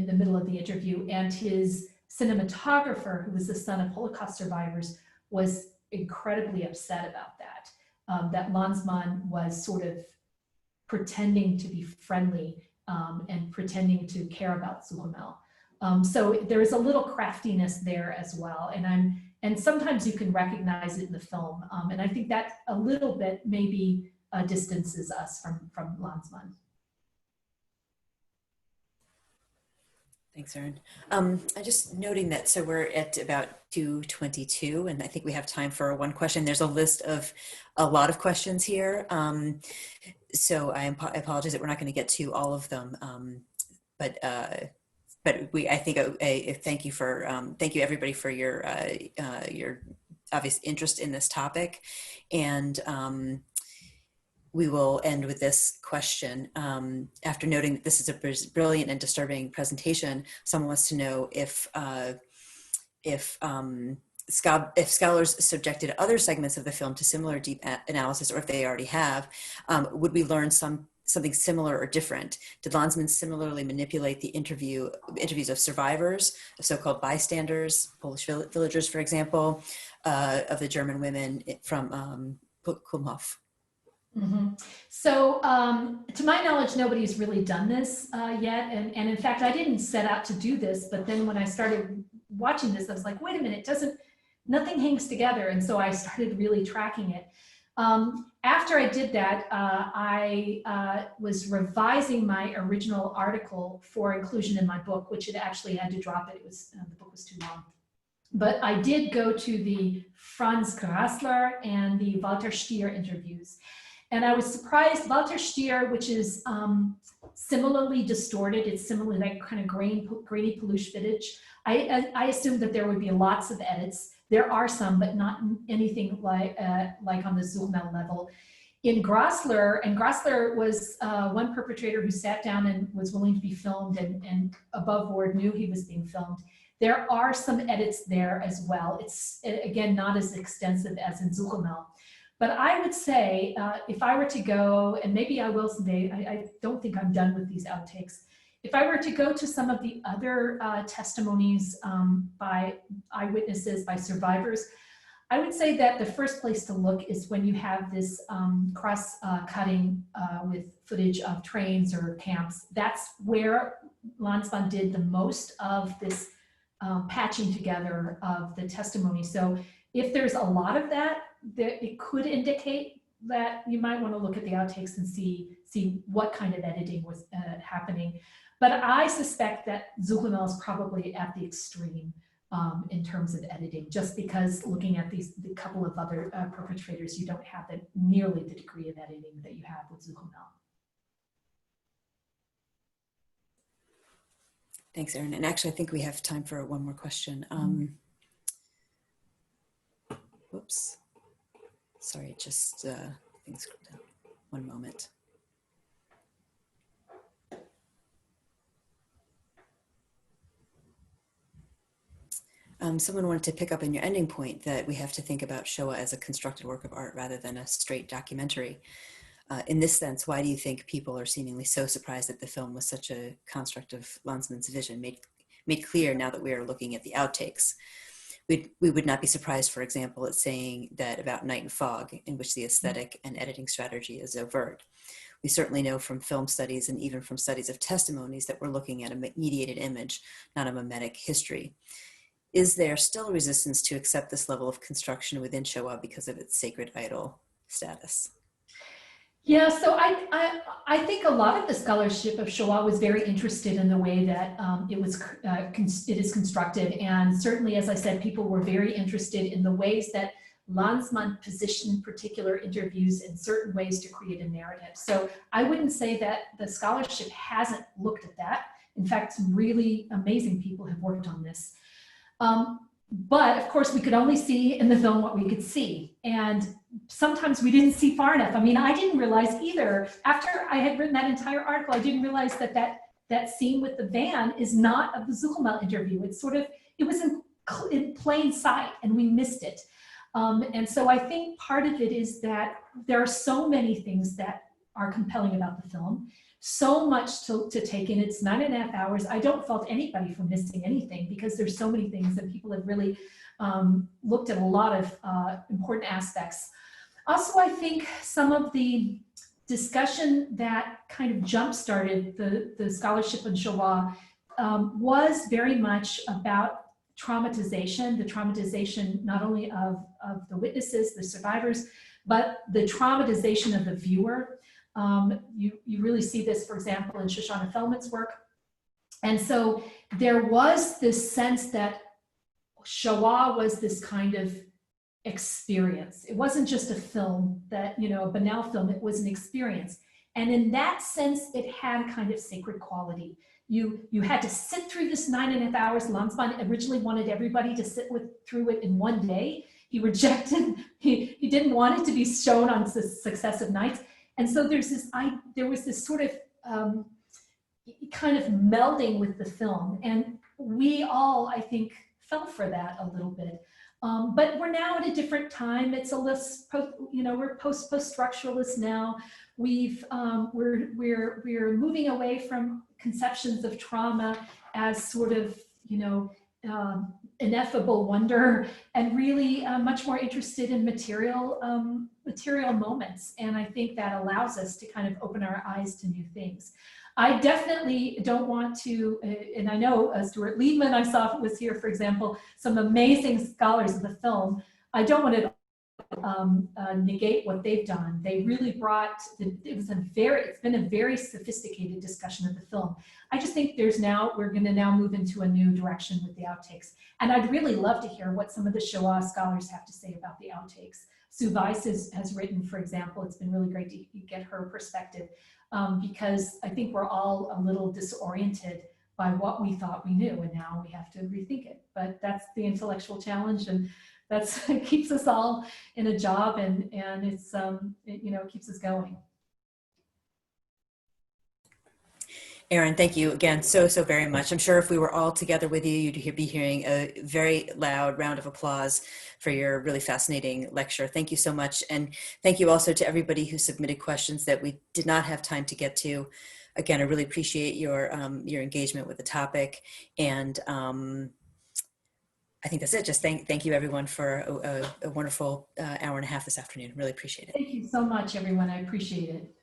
the middle of the interview, and his cinematographer, who was the son of Holocaust survivors, was incredibly upset about that, that Lanzmann was sort of pretending to be friendly and pretending to care about Suchomel. So there is a little craftiness there as well, and sometimes you can recognize it in the film, and I think that a little bit maybe distances us from Lanzmann.
Thanks, Erin. I'm just noting that, so we're at about 2:22, and I think we have time for one question. There's a list of a lot of questions here. So I apologize that we're not going to get to all of them. But I think thank you everybody for your obvious interest in this topic. And we will end with this question. After noting that this is a brilliant and disturbing presentation, someone wants to know if scholars subjected other segments of the film to similar deep analysis, or if they already have, would we learn something similar or different? Did Lanzmann similarly manipulate the interviews of survivors, of so-called bystanders, Polish villagers, for example, of the German women from Kulmhof?
Mm-hmm. So to my knowledge, nobody's really done this yet. And in fact, I didn't set out to do this, but then when I started watching this, I was like, wait a minute, nothing hangs together. And so I started really tracking it. After I did that, I was revising my original article for inclusion in my book, which it actually had to drop it. The book was too long. But I did go to the Franz Suchomel and the Walter Stier interviews. And I was surprised, Walter Stier, which is similarly distorted, it's similarly like kind of grainy peluche footage. I assumed that there would be lots of edits. There are some, but not anything like on the Suchomel level. In Grossler, and Grossler was one perpetrator who sat down and was willing to be filmed and above board knew he was being filmed. There are some edits there as well. It's, again, not as extensive as in Suchomel. But I would say, if I were to go, and maybe I will someday, I don't think I'm done with these outtakes. If I were to go to some of the other testimonies by eyewitnesses, by survivors, I would say that the first place to look is when you have this cross-cutting with footage of trains or camps. That's where Lanzmann did the most of this patching together of the testimony. So if there's a lot of that, it could indicate that you might want to look at the outtakes and see what kind of editing was happening. But I suspect that Suchomel is probably at the extreme in terms of editing, just because looking at the couple of other perpetrators, you don't have nearly the degree of editing that you have with Suchomel.
Thanks, Erin. And actually, I think we have time for one more question. Whoops. Sorry, just things scrolled down. One moment. Someone wanted to pick up on your ending point that we have to think about Shoah as a constructed work of art rather than a straight documentary. In this sense, why do you think people are seemingly so surprised that the film was such a construct of Lanzmann's vision, made clear now that we are looking at the outtakes? We would not be surprised, for example, at saying that about Night and Fog, in which the aesthetic and editing strategy is overt. We certainly know from film studies and even from studies of testimonies that we're looking at a mediated image, not a mimetic history. Is there still a resistance to accept this level of construction within Shoah because of its sacred idol status?
Yeah, so I think a lot of the scholarship of Shoah was very interested in the way that it is constructed, and certainly, as I said, people were very interested in the ways that Lanzmann positioned particular interviews in certain ways to create a narrative. So I wouldn't say that the scholarship hasn't looked at that. In fact, some really amazing people have worked on this. But of course, we could only see in the film what we could see. And sometimes we didn't see far enough. I mean, I didn't realize either. After I had written that entire article, I didn't realize that scene with the van is not of the Suchomel interview. It's sort of, it was in plain sight and we missed it. And so I think part of it is that there are so many things that are compelling about the film. So much to take in. It's 9.5 hours. I don't fault anybody for missing anything because there's so many things that people have really looked at a lot of important aspects. Also, I think some of the discussion that kind of jump-started the scholarship on Shoah was very much about traumatization, the traumatization not only of the witnesses, the survivors, but the traumatization of the viewer. You really see this, for example, in Shoshana Feldman's work. And so there was this sense that Shoah was this kind of experience. It wasn't just a film that, you know, a banal film, it was an experience. And in that sense, it had kind of sacred quality. You had to sit through this 9.5 hours. Lanzmann originally wanted everybody to sit through it in one day. He rejected, he didn't want it to be shown on successive nights. And so there was this sort of kind of melding with the film. And we all, I think, fell for that a little bit. But we're now at a different time. It's a less, we're post-structuralist now. We're moving away from conceptions of trauma as sort of, ineffable wonder, and really much more interested in material moments. And I think that allows us to kind of open our eyes to new things. I definitely don't want to, and I know Stuart Liebman I saw was here, for example, some amazing scholars of the film. I don't want to negate what they've done. They really brought, it's been a very sophisticated discussion of the film. I just think we're going to now move into a new direction with the outtakes. And I'd really love to hear what some of the Shoah scholars have to say about the outtakes. Sue Weiss has written, for example. It's been really great to get her perspective because I think we're all a little disoriented by what we thought we knew, and now we have to rethink it. But that's the intellectual challenge, and it keeps us all in a job, and it's it keeps us going.
Erin, thank you again so very much. I'm sure if we were all together with you, you'd be hearing a very loud round of applause for your really fascinating lecture. Thank you so much. And thank you also to everybody who submitted questions that we did not have time to get to. Again, I really appreciate your engagement with the topic. And I think that's it. Just thank you everyone for a wonderful hour and a half this afternoon. Really appreciate it.
Thank you so much, everyone. I appreciate it.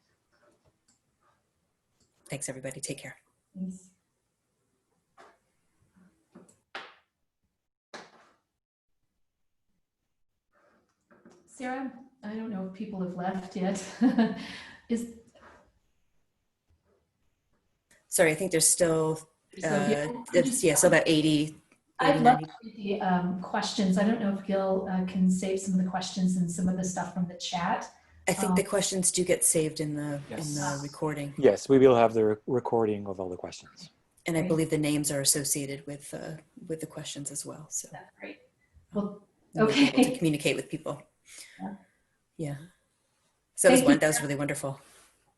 Thanks, everybody. Take care.
Thanks. Sarah, I don't know if people have left yet.
Sorry, I think there's still, still about 80.
I'd love to read the questions. I don't know if Gil can save some of the questions and some of the stuff from the chat.
I think the questions do get saved in the recording.
Yes, we will have the recording of all the questions.
And I believe the names are associated with the questions as well. So
that's great. Well,
okay.
okay.
To communicate with people. Yeah. So that was really wonderful.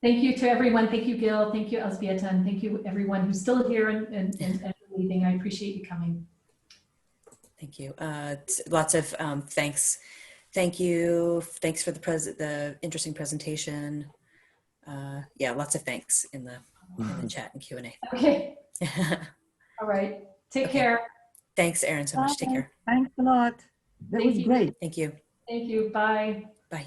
Thank you to everyone. Thank you, Gil. Thank you, Elzbieta, and thank you everyone who's still here and leaving. I appreciate you coming.
Thank you. Lots of thanks. Thank you. Thanks for the interesting presentation. Yeah, lots of thanks in the chat and Q&A.
Okay. All right. Take care.
Thanks, Erin, so much. Take care.
Thanks a lot. That was great.
Thank you.
Thank you. Bye.
Bye.